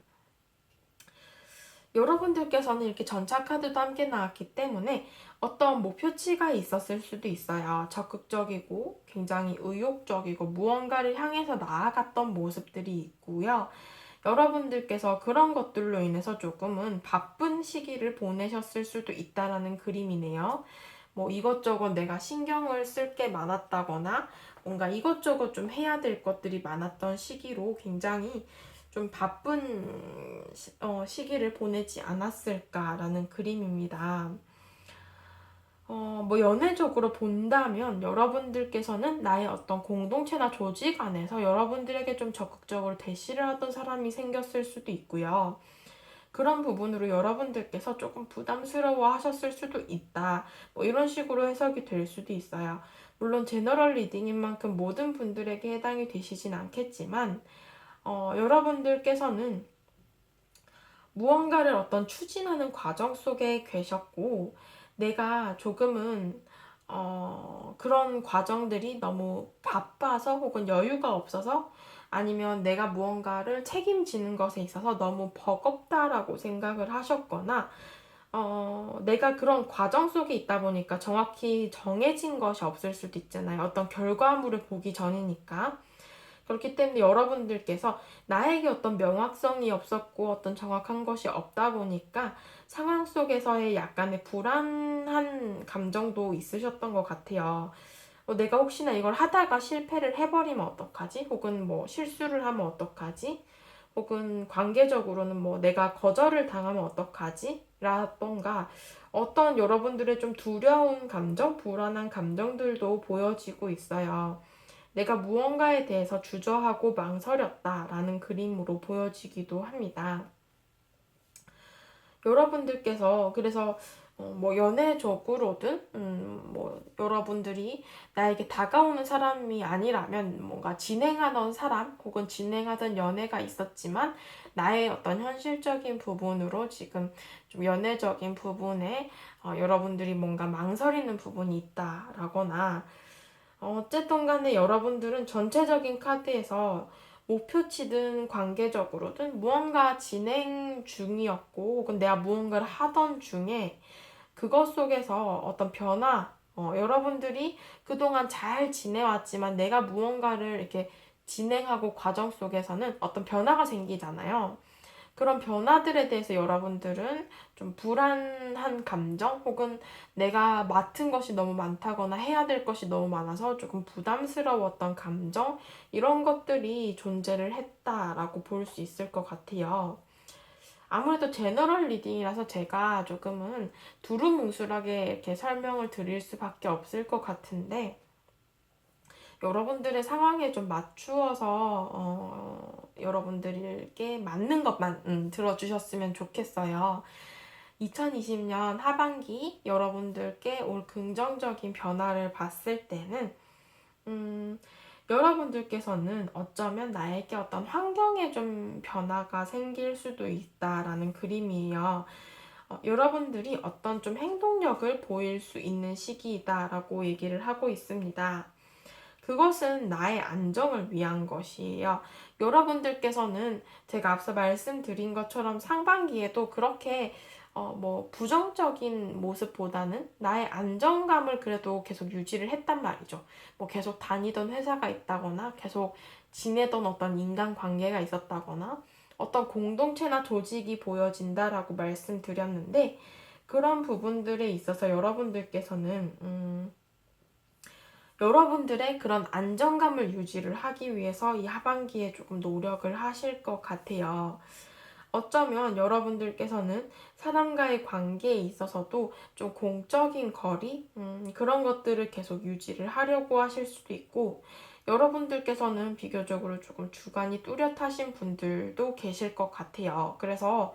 여러분들께서는 이렇게 전차 카드도 함께 나왔기 때문에 어떤 목표치가 있었을 수도 있어요. 적극적이고 굉장히 의욕적이고 무언가를 향해서 나아갔던 모습들이 있고요. 여러분들께서 그런 것들로 인해서 조금은 바쁜 시기를 보내셨을 수도 있다라는 그림이네요. 뭐 이것저것 내가 신경을 쓸 게 많았다거나 뭔가 이것저것 좀 해야 될 것들이 많았던 시기로 굉장히 좀 바쁜 시기를 보내지 않았을까라는 그림입니다. 뭐 연애적으로 본다면 여러분들께서는 나의 어떤 공동체나 조직 안에서 여러분들에게 좀 적극적으로 대시를 하던 사람이 생겼을 수도 있고요. 그런 부분으로 여러분들께서 조금 부담스러워 하셨을 수도 있다. 뭐 이런 식으로 해석이 될 수도 있어요. 물론 제너럴 리딩인 만큼 모든 분들에게 해당이 되시진 않겠지만, 여러분들께서는 무언가를 어떤 추진하는 과정 속에 계셨고, 내가 조금은, 그런 과정들이 너무 바빠서 혹은 여유가 없어서 아니면 내가 무언가를 책임지는 것에 있어서 너무 버겁다라고 생각을 하셨거나, 내가 그런 과정 속에 있다 보니까 정확히 정해진 것이 없을 수도 있잖아요. 어떤 결과물을 보기 전이니까. 그렇기 때문에 여러분들께서 나에게 어떤 명확성이 없었고 어떤 정확한 것이 없다 보니까 상황 속에서의 약간의 불안한 감정도 있으셨던 것 같아요. 내가 혹시나 이걸 하다가 실패를 해버리면 어떡하지? 혹은 뭐 실수를 하면 어떡하지? 혹은 관계적으로는 뭐 내가 거절을 당하면 어떡하지? 라던가 어떤 여러분들의 좀 두려운 감정, 불안한 감정들도 보여지고 있어요. 내가 무언가에 대해서 주저하고 망설였다라는 그림으로 보여지기도 합니다. 여러분들께서 그래서 뭐 연애적으로든 뭐 여러분들이 나에게 다가오는 사람이 아니라면 뭔가 진행하던 사람 혹은 진행하던 연애가 있었지만 나의 어떤 현실적인 부분으로 지금 좀 연애적인 부분에 여러분들이 뭔가 망설이는 부분이 있다라거나 어쨌든 간에 여러분들은 전체적인 카드에서 목표치든 관계적으로든 무언가 진행 중이었고 혹은 내가 무언가를 하던 중에 그것 속에서 어떤 변화, 여러분들이 그동안 잘 지내왔지만 내가 무언가를 이렇게 진행하고 과정 속에서는 어떤 변화가 생기잖아요. 그런 변화들에 대해서 여러분들은 좀 불안한 감정 혹은 내가 맡은 것이 너무 많다거나 해야 될 것이 너무 많아서 조금 부담스러웠던 감정 이런 것들이 존재를 했다라고 볼 수 있을 것 같아요. 아무래도 제너럴 리딩이라서 제가 조금은 두루뭉술하게 이렇게 설명을 드릴 수밖에 없을 것 같은데 여러분들의 상황에 좀 맞추어서 여러분들께 맞는 것만 들어주셨으면 좋겠어요. 2020년 하반기 여러분들께 올 긍정적인 변화를 봤을 때는 음, 여러분들께서는 어쩌면 나에게 어떤 환경에 좀 변화가 생길 수도 있다라는 그림이에요. 여러분들이 어떤 좀 행동력을 보일 수 있는 시기이다라고 얘기를 하고 있습니다. 그것은 나의 안정을 위한 것이에요. 여러분들께서는 제가 앞서 말씀드린 것처럼 상반기에도 그렇게 부정적인 모습보다는 나의 안정감을 그래도 계속 유지를 했단 말이죠. 뭐 계속 다니던 회사가 있다거나 계속 지내던 어떤 인간관계가 있었다거나 어떤 공동체나 조직이 보여진다라고 말씀드렸는데 그런 부분들에 있어서 여러분들께서는 여러분들의 그런 안정감을 유지를 하기 위해서 이 하반기에 조금 노력을 하실 것 같아요. 어쩌면 여러분들께서는 사람과의 관계에 있어서도 좀 공적인 거리, 그런 것들을 계속 유지를 하려고 하실 수도 있고, 여러분들께서는 비교적으로 조금 주관이 뚜렷하신 분들도 계실 것 같아요. 그래서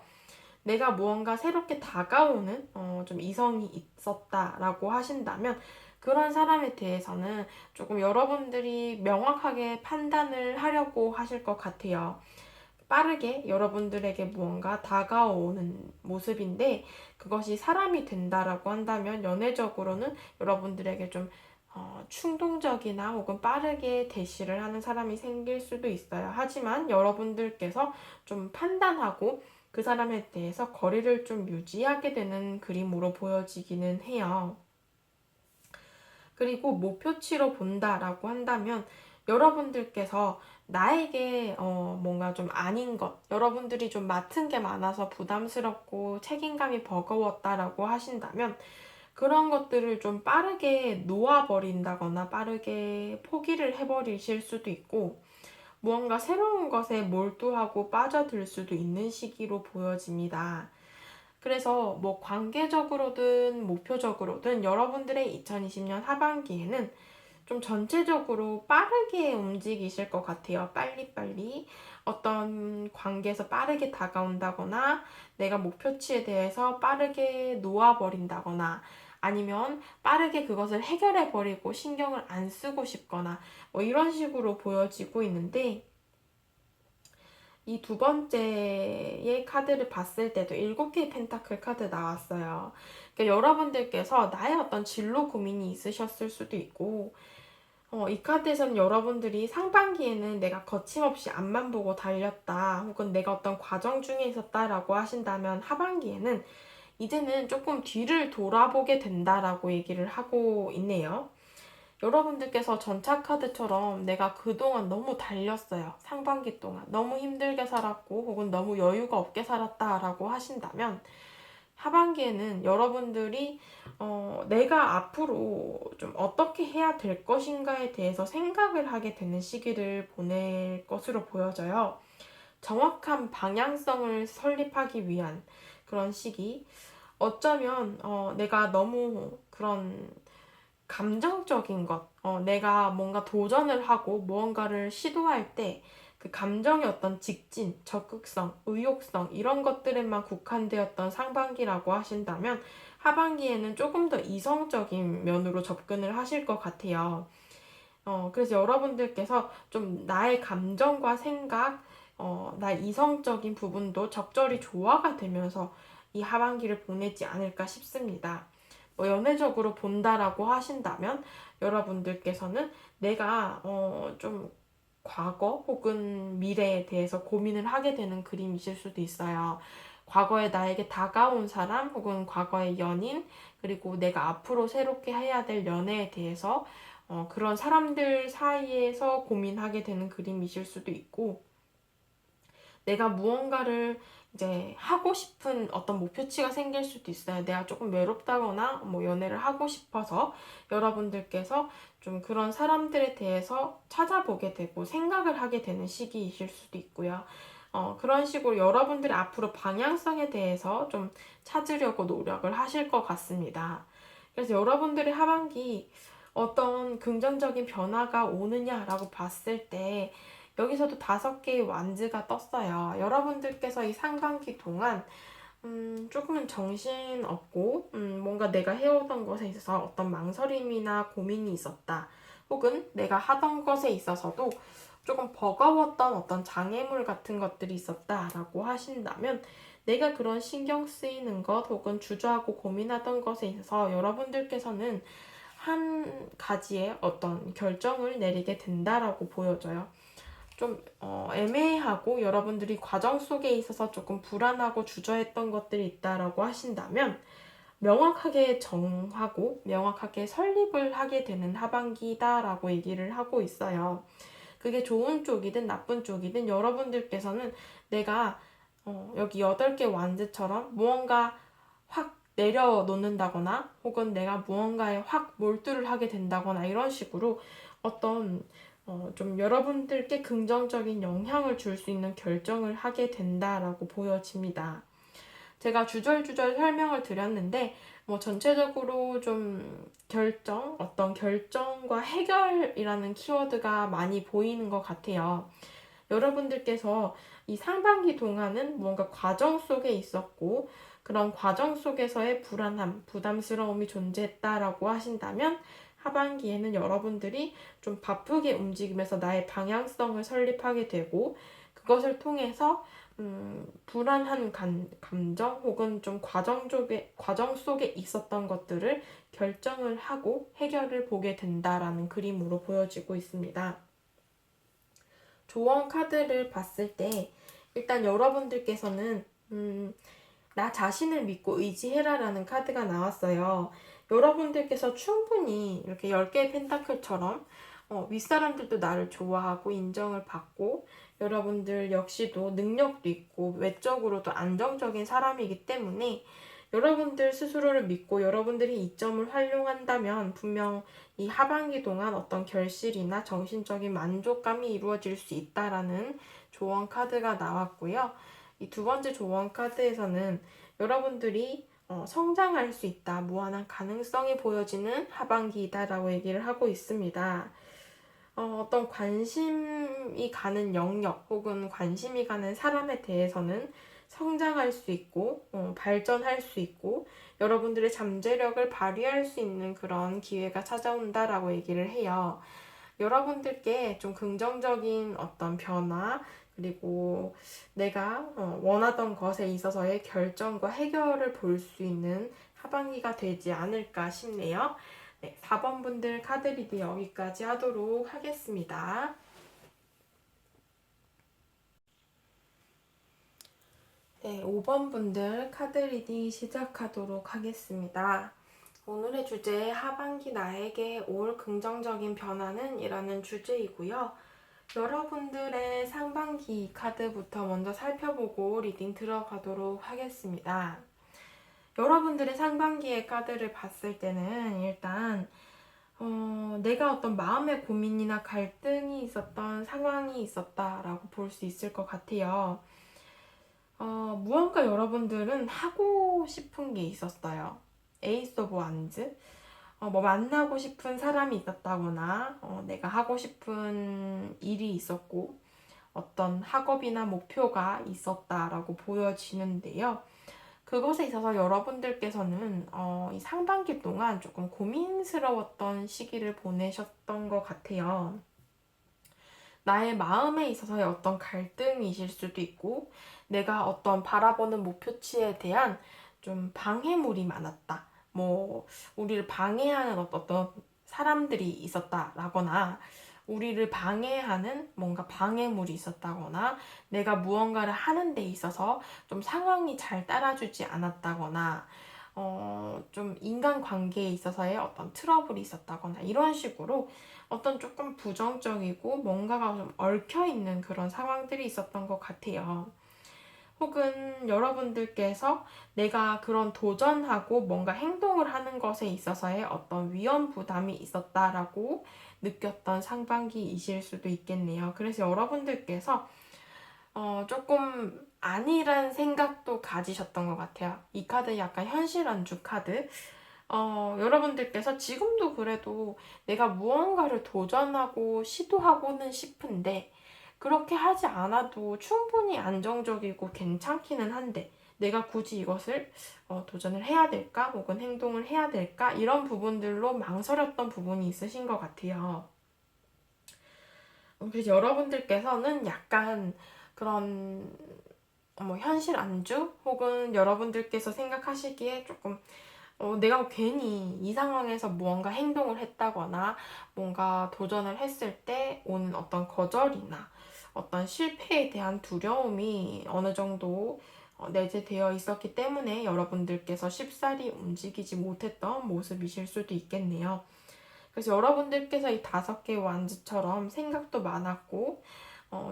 내가 무언가 새롭게 다가오는 좀 이성이 있었다라고 하신다면 그런 사람에 대해서는 조금 여러분들이 명확하게 판단을 하려고 하실 것 같아요. 빠르게 여러분들에게 무언가 다가오는 모습인데 그것이 사람이 된다라고 한다면 연애적으로는 여러분들에게 좀 충동적이나 혹은 빠르게 대시를 하는 사람이 생길 수도 있어요. 하지만 여러분들께서 좀 판단하고 그 사람에 대해서 거리를 좀 유지하게 되는 그림으로 보여지기는 해요. 그리고 목표치로 본다라고 한다면 여러분들께서 나에게 뭔가 좀 아닌 것, 여러분들이 좀 맡은 게 많아서 부담스럽고 책임감이 버거웠다라고 하신다면 그런 것들을 좀 빠르게 놓아버린다거나 빠르게 포기를 해버리실 수도 있고 무언가 새로운 것에 몰두하고 빠져들 수도 있는 시기로 보여집니다. 그래서 뭐 관계적으로든 목표적으로든 여러분들의 2020년 하반기에는 좀 전체적으로 빠르게 움직이실 것 같아요. 빨리빨리 어떤 관계에서 빠르게 다가온다거나 내가 목표치에 대해서 빠르게 놓아버린다거나 아니면 빠르게 그것을 해결해버리고 신경을 안 쓰고 싶거나 뭐 이런 식으로 보여지고 있는데 이 두 번째의 카드를 봤을 때도 7개의 펜타클 카드 나왔어요. 그러니까 여러분들께서 나의 어떤 진로 고민이 있으셨을 수도 있고 이 카드에서는 여러분들이 상반기에는 내가 거침없이 앞만 보고 달렸다 혹은 내가 어떤 과정 중에 있었다라고 하신다면 하반기에는 이제는 조금 뒤를 돌아보게 된다라고 얘기를 하고 있네요. 여러분들께서 전차 카드처럼 내가 그동안 너무 달렸어요. 상반기 동안 너무 힘들게 살았고 혹은 너무 여유가 없게 살았다라고 하신다면 하반기에는 여러분들이 내가 앞으로 좀 어떻게 해야 될 것인가에 대해서 생각을 하게 되는 시기를 보낼 것으로 보여져요. 정확한 방향성을 설립하기 위한 그런 시기. 어쩌면 내가 너무 그런 감정적인 것, 내가 뭔가 도전을 하고 무언가를 시도할 때 그 감정의 어떤 직진, 적극성, 의욕성 이런 것들에만 국한되었던 상반기라고 하신다면 하반기에는 조금 더 이성적인 면으로 접근을 하실 것 같아요. 그래서 여러분들께서 좀 나의 감정과 생각, 나의 이성적인 부분도 적절히 조화가 되면서 이 하반기를 보내지 않을까 싶습니다. 뭐 연애적으로 본다라고 하신다면 여러분들께서는 내가 좀 과거 혹은 미래에 대해서 고민을 하게 되는 그림이실 수도 있어요. 과거에 나에게 다가온 사람 혹은 과거의 연인 그리고 내가 앞으로 새롭게 해야 될 연애에 대해서 그런 사람들 사이에서 고민하게 되는 그림이실 수도 있고 내가 무언가를 이제 하고 싶은 어떤 목표치가 생길 수도 있어요. 내가 조금 외롭다거나 뭐 연애를 하고 싶어서 여러분들께서 좀 그런 사람들에 대해서 찾아보게 되고 생각을 하게 되는 시기이실 수도 있고요. 그런 식으로 여러분들이 앞으로 방향성에 대해서 좀 찾으려고 노력을 하실 것 같습니다. 그래서 여러분들의 하반기 어떤 긍정적인 변화가 오느냐라고 봤을 때 여기서도 5개의 완즈가 떴어요. 여러분들께서 이 상반기 동안 조금은 정신없고 뭔가 내가 해오던 것에 있어서 어떤 망설임이나 고민이 있었다. 혹은 내가 하던 것에 있어서도 조금 버거웠던 어떤 장애물 같은 것들이 있었다라고 하신다면 내가 그런 신경 쓰이는 것 혹은 주저하고 고민하던 것에 있어서 여러분들께서는 한 가지의 어떤 결정을 내리게 된다라고 보여져요. 좀 애매하고 여러분들이 과정 속에 있어서 조금 불안하고 주저했던 것들이 있다라고 하신다면 명확하게 정하고 명확하게 설립을 하게 되는 하반기다라고 얘기를 하고 있어요. 그게 좋은 쪽이든 나쁜 쪽이든 여러분들께서는 내가 여기 8개 완즈처럼 무언가 확 내려놓는다거나 혹은 내가 무언가에 확 몰두를 하게 된다거나 이런 식으로 어떤 좀 여러분들께 긍정적인 영향을 줄 수 있는 결정을 하게 된다라고 보여집니다. 제가 주절주절 설명을 드렸는데 뭐 전체적으로 좀 어떤 결정과 해결이라는 키워드가 많이 보이는 것 같아요. 여러분들께서 이 상반기 동안은 뭔가 과정 속에 있었고 그런 과정 속에서의 불안함, 부담스러움이 존재했다라고 하신다면 하반기에는 여러분들이 좀 바쁘게 움직이면서 나의 방향성을 설립하게 되고 그것을 통해서 불안한 감정 혹은 좀 과정 속에 있었던 것들을 결정을 하고 해결을 보게 된다라는 그림으로 보여지고 있습니다. 조언 카드를 봤을 때 일단 여러분들께서는 나 자신을 믿고 의지해라 라는 카드가 나왔어요. 여러분들께서 충분히 이렇게 10개의 펜타클처럼 윗사람들도 나를 좋아하고 인정을 받고 여러분들 역시도 능력도 있고 외적으로도 안정적인 사람이기 때문에 여러분들 스스로를 믿고 여러분들이 이 점을 활용한다면 분명 이 하반기 동안 어떤 결실이나 정신적인 만족감이 이루어질 수 있다라는 조언 카드가 나왔고요. 이 두 번째 조언 카드에서는 여러분들이 성장할 수 있다, 무한한 가능성이 보여지는 하반기이다라고 얘기를 하고 있습니다. 어떤 관심이 가는 영역 혹은 관심이 가는 사람에 대해서는 성장할 수 있고 발전할 수 있고 여러분들의 잠재력을 발휘할 수 있는 그런 기회가 찾아온다라고 얘기를 해요. 여러분들께 좀 긍정적인 어떤 변화 그리고 내가 원하던 것에 있어서의 결정과 해결을 볼 수 있는 하반기가 되지 않을까 싶네요. 네, 4번 분들 카드 리딩 여기까지 하도록 하겠습니다. 네, 5번 분들 카드 리딩 시작하도록 하겠습니다. 오늘의 주제 하반기 나에게 올 긍정적인 변화는 이라는 주제이고요. 여러분들의 상반기 카드부터 먼저 살펴보고 리딩 들어가도록 하겠습니다. 여러분들의 상반기의 카드를 봤을 때는 일단 내가 어떤 마음의 고민이나 갈등이 있었던 상황이 있었다라고 볼 수 있을 것 같아요. 무언가 여러분들은 하고 싶은 게 있었어요. 에이스 오브 완즈. 뭐 만나고 싶은 사람이 있었다거나 내가 하고 싶은 일이 있었고 어떤 학업이나 목표가 있었다라고 보여지는데요. 그것에 있어서 여러분들께서는 이 상반기 동안 조금 고민스러웠던 시기를 보내셨던 것 같아요. 나의 마음에 있어서의 어떤 갈등이실 수도 있고 내가 어떤 바라보는 목표치에 대한 좀 방해물이 많았다. 뭐 우리를 방해하는 어떤 사람들이 있었다라거나 우리를 방해하는 뭔가 방해물이 있었다거나 내가 무언가를 하는 데 있어서 좀 상황이 잘 따라주지 않았다거나 좀 인간관계에 있어서의 어떤 트러블이 있었다거나 이런 식으로 어떤 조금 부정적이고 뭔가가 좀 얽혀있는 그런 상황들이 있었던 것 같아요. 혹은 여러분들께서 내가 그런 도전하고 뭔가 행동을 하는 것에 있어서의 어떤 위험 부담이 있었다라고 느꼈던 상반기이실 수도 있겠네요. 그래서 여러분들께서 조금 아니란 생각도 가지셨던 것 같아요. 이 카드 약간 현실 안주 카드. 여러분들께서 지금도 그래도 내가 무언가를 도전하고 시도하고는 싶은데 그렇게 하지 않아도 충분히 안정적이고 괜찮기는 한데 내가 굳이 이것을 도전을 해야 될까? 혹은 행동을 해야 될까? 이런 부분들로 망설였던 부분이 있으신 것 같아요. 그래서 여러분들께서는 약간 그런 뭐 현실 안주 혹은 여러분들께서 생각하시기에 조금 내가 괜히 이 상황에서 무언가 행동을 했다거나 뭔가 도전을 했을 때 오는 어떤 거절이나 어떤 실패에 대한 두려움이 어느 정도 내재되어 있었기 때문에 여러분들께서 쉽사리 움직이지 못했던 모습이실 수도 있겠네요. 그래서 여러분들께서 이 5개의 완즈처럼 생각도 많았고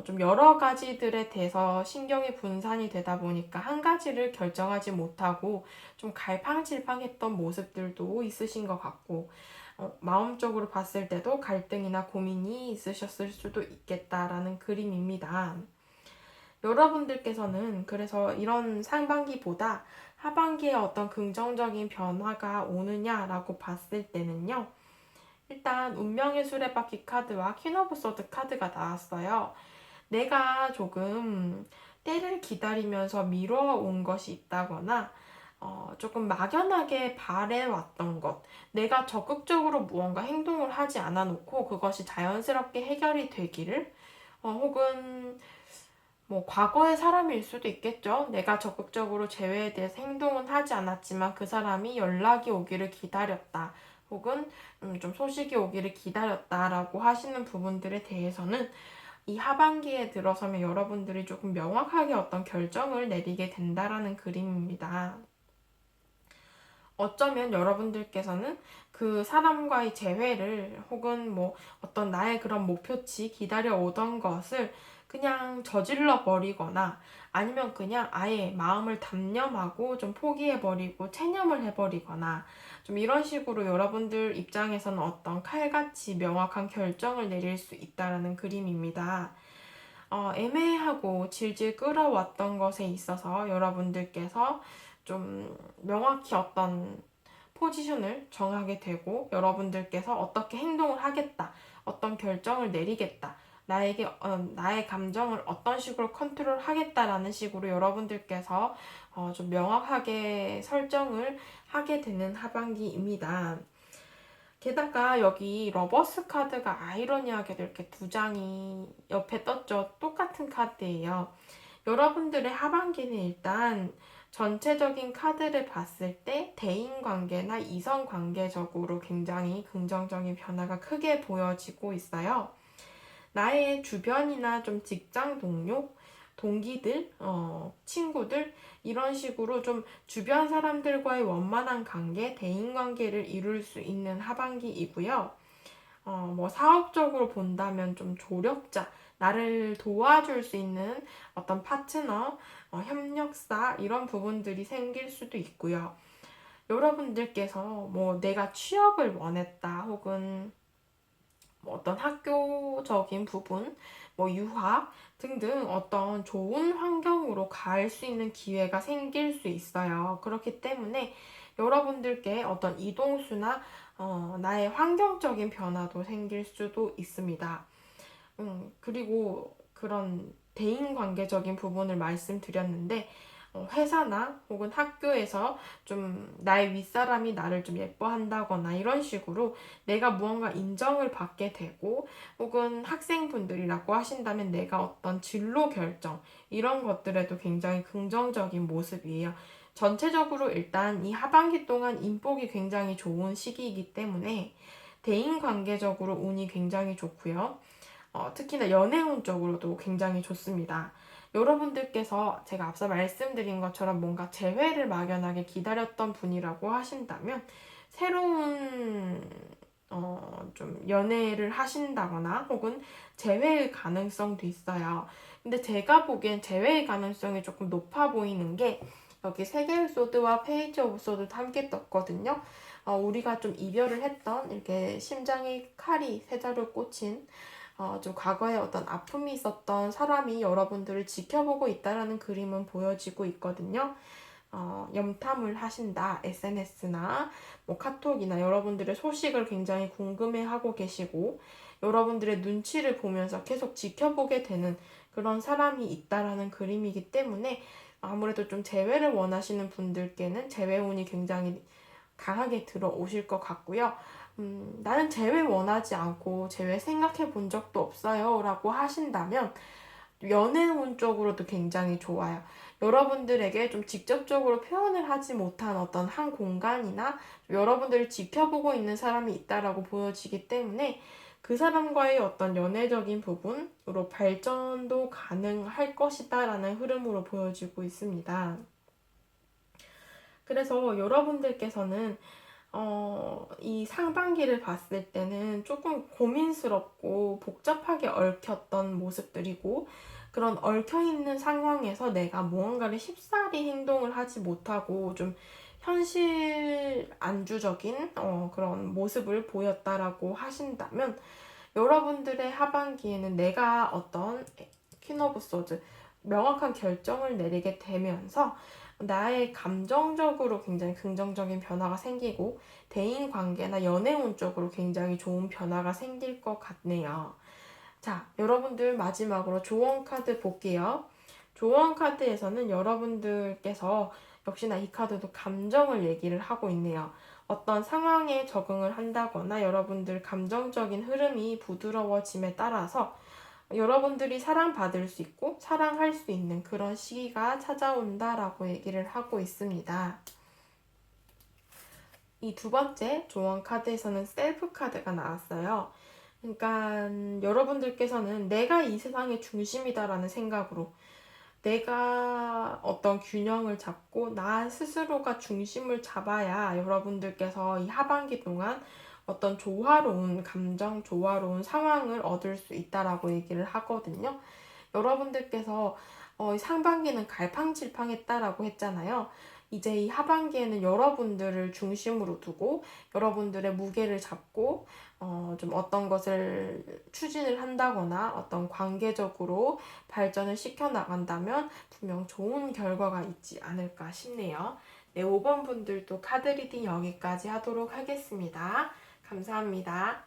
좀 여러 가지들에 대해서 신경이 분산이 되다 보니까 한 가지를 결정하지 못하고 좀 갈팡질팡했던 모습들도 있으신 것 같고 마음적으로 봤을 때도 갈등이나 고민이 있으셨을 수도 있겠다라는 그림입니다. 여러분들께서는 그래서 이런 상반기보다 하반기에 어떤 긍정적인 변화가 오느냐라고 봤을 때는요. 일단 운명의 수레바퀴 카드와 퀸 오브 소드 카드가 나왔어요. 내가 조금 때를 기다리면서 미뤄온 것이 있다거나 조금 막연하게 바래왔던 것, 내가 적극적으로 무언가 행동을 하지 않아 놓고 그것이 자연스럽게 해결이 되기를, 혹은 뭐 과거의 사람일 수도 있겠죠. 내가 적극적으로 재회에 대해서 행동은 하지 않았지만 그 사람이 연락이 오기를 기다렸다. 혹은 좀 소식이 오기를 기다렸다라고 하시는 부분들에 대해서는 이 하반기에 들어서면 여러분들이 조금 명확하게 어떤 결정을 내리게 된다라는 그림입니다. 어쩌면 여러분들께서는 그 사람과의 재회를 혹은 뭐 어떤 나의 그런 목표치 기다려 오던 것을 그냥 저질러 버리거나 아니면 그냥 아예 마음을 단념하고 좀 포기해 버리고 체념을 해 버리거나 좀 이런 식으로 여러분들 입장에서는 어떤 칼같이 명확한 결정을 내릴 수 있다라는 그림입니다. 애매하고 질질 끌어왔던 것에 있어서 여러분들께서 좀 명확히 어떤 포지션을 정하게 되고 여러분들께서 어떻게 행동을 하겠다, 어떤 결정을 내리겠다, 나의 감정을 어떤 식으로 컨트롤하겠다라는 식으로 여러분들께서 좀 명확하게 설정을 하게 되는 하반기입니다. 게다가 여기 러버스 카드가 아이러니하게도 이렇게 2장이 옆에 떴죠. 똑같은 카드예요. 여러분들의 하반기는 일단 전체적인 카드를 봤을 때 대인관계나 이성관계적으로 굉장히 긍정적인 변화가 크게 보여지고 있어요. 나의 주변이나 좀 직장 동료, 동기들, 친구들, 이런 식으로 좀 주변 사람들과의 원만한 관계, 대인관계를 이룰 수 있는 하반기이고요. 뭐 사업적으로 본다면 좀 조력자, 나를 도와줄 수 있는 어떤 파트너, 협력사, 이런 부분들이 생길 수도 있고요. 여러분들께서 뭐 내가 취업을 원했다, 혹은 뭐 어떤 학교적인 부분, 뭐 유학 등등 어떤 좋은 환경으로 갈 수 있는 기회가 생길 수 있어요. 그렇기 때문에 여러분들께 어떤 이동수나 나의 환경적인 변화도 생길 수도 있습니다. 그리고 그런 대인관계적인 부분을 말씀드렸는데 회사나 혹은 학교에서 좀 나의 윗사람이 나를 좀 예뻐한다거나 이런 식으로 내가 무언가 인정을 받게 되고 혹은 학생분들이라고 하신다면 내가 어떤 진로 결정 이런 것들에도 굉장히 긍정적인 모습이에요. 전체적으로 일단 이 하반기 동안 인복이 굉장히 좋은 시기이기 때문에 대인관계적으로 운이 굉장히 좋고요. 특히나 연애운 쪽으로도 굉장히 좋습니다. 여러분들께서 제가 앞서 말씀드린 것처럼 뭔가 재회를 막연하게 기다렸던 분이라고 하신다면 새로운 좀 연애를 하신다거나 혹은 재회의 가능성도 있어요. 근데 제가 보기엔 재회의 가능성이 조금 높아 보이는 게 여기 세계의 소드와 페이지 오브 소드도 함께 떴거든요. 우리가 좀 이별을 했던 이렇게 심장에 칼이 세 자루 꽂힌 좀 과거에 어떤 아픔이 있었던 사람이 여러분들을 지켜보고 있다라는 그림은 보여지고 있거든요. 염탐을 하신다. SNS나 뭐 카톡이나 여러분들의 소식을 굉장히 궁금해하고 계시고 여러분들의 눈치를 보면서 계속 지켜보게 되는 그런 사람이 있다라는 그림이기 때문에 아무래도 좀 재회를 원하시는 분들께는 재회운이 굉장히 강하게 들어오실 것 같고요. 나는 재회 원하지 않고 재회 생각해 본 적도 없어요 라고 하신다면 연애운 쪽으로도 굉장히 좋아요. 여러분들에게 좀 직접적으로 표현을 하지 못한 어떤 한 공간이나 여러분들을 지켜보고 있는 사람이 있다라고 보여지기 때문에 그 사람과의 어떤 연애적인 부분으로 발전도 가능할 것이다라는 흐름으로 보여지고 있습니다. 그래서 여러분들께서는 이 상반기를 봤을 때는 조금 고민스럽고 복잡하게 얽혔던 모습들이고 그런 얽혀있는 상황에서 내가 무언가를 쉽사리 행동을 하지 못하고 좀 현실 안주적인 그런 모습을 보였다라고 하신다면 여러분들의 하반기에는 내가 어떤 퀸 오브 소드 명확한 결정을 내리게 되면서 나의 감정적으로 굉장히 긍정적인 변화가 생기고 대인관계나 연애운 쪽으로 굉장히 좋은 변화가 생길 것 같네요. 자, 여러분들 마지막으로 조언 카드 볼게요. 조언 카드에서는 여러분들께서 역시나 이 카드도 감정을 얘기를 하고 있네요. 어떤 상황에 적응을 한다거나 여러분들 감정적인 흐름이 부드러워짐에 따라서 여러분들이 사랑받을 수 있고 사랑할 수 있는 그런 시기가 찾아온다라고 얘기를 하고 있습니다. 이 두 번째 조언 카드에서는 셀프 카드가 나왔어요. 그러니까 여러분들께서는 내가 이 세상의 중심이다라는 생각으로 내가 어떤 균형을 잡고 나 스스로가 중심을 잡아야 여러분들께서 이 하반기 동안 어떤 조화로운 감정, 조화로운 상황을 얻을 수 있다라고 얘기를 하거든요. 여러분들께서 상반기는 갈팡질팡했다라고 했잖아요. 이제 이 하반기에는 여러분들을 중심으로 두고 여러분들의 무게를 잡고 좀 어떤 것을 추진을 한다거나 어떤 관계적으로 발전을 시켜 나간다면 분명 좋은 결과가 있지 않을까 싶네요. 네, 5번 분들도 카드 리딩 여기까지 하도록 하겠습니다. 감사합니다.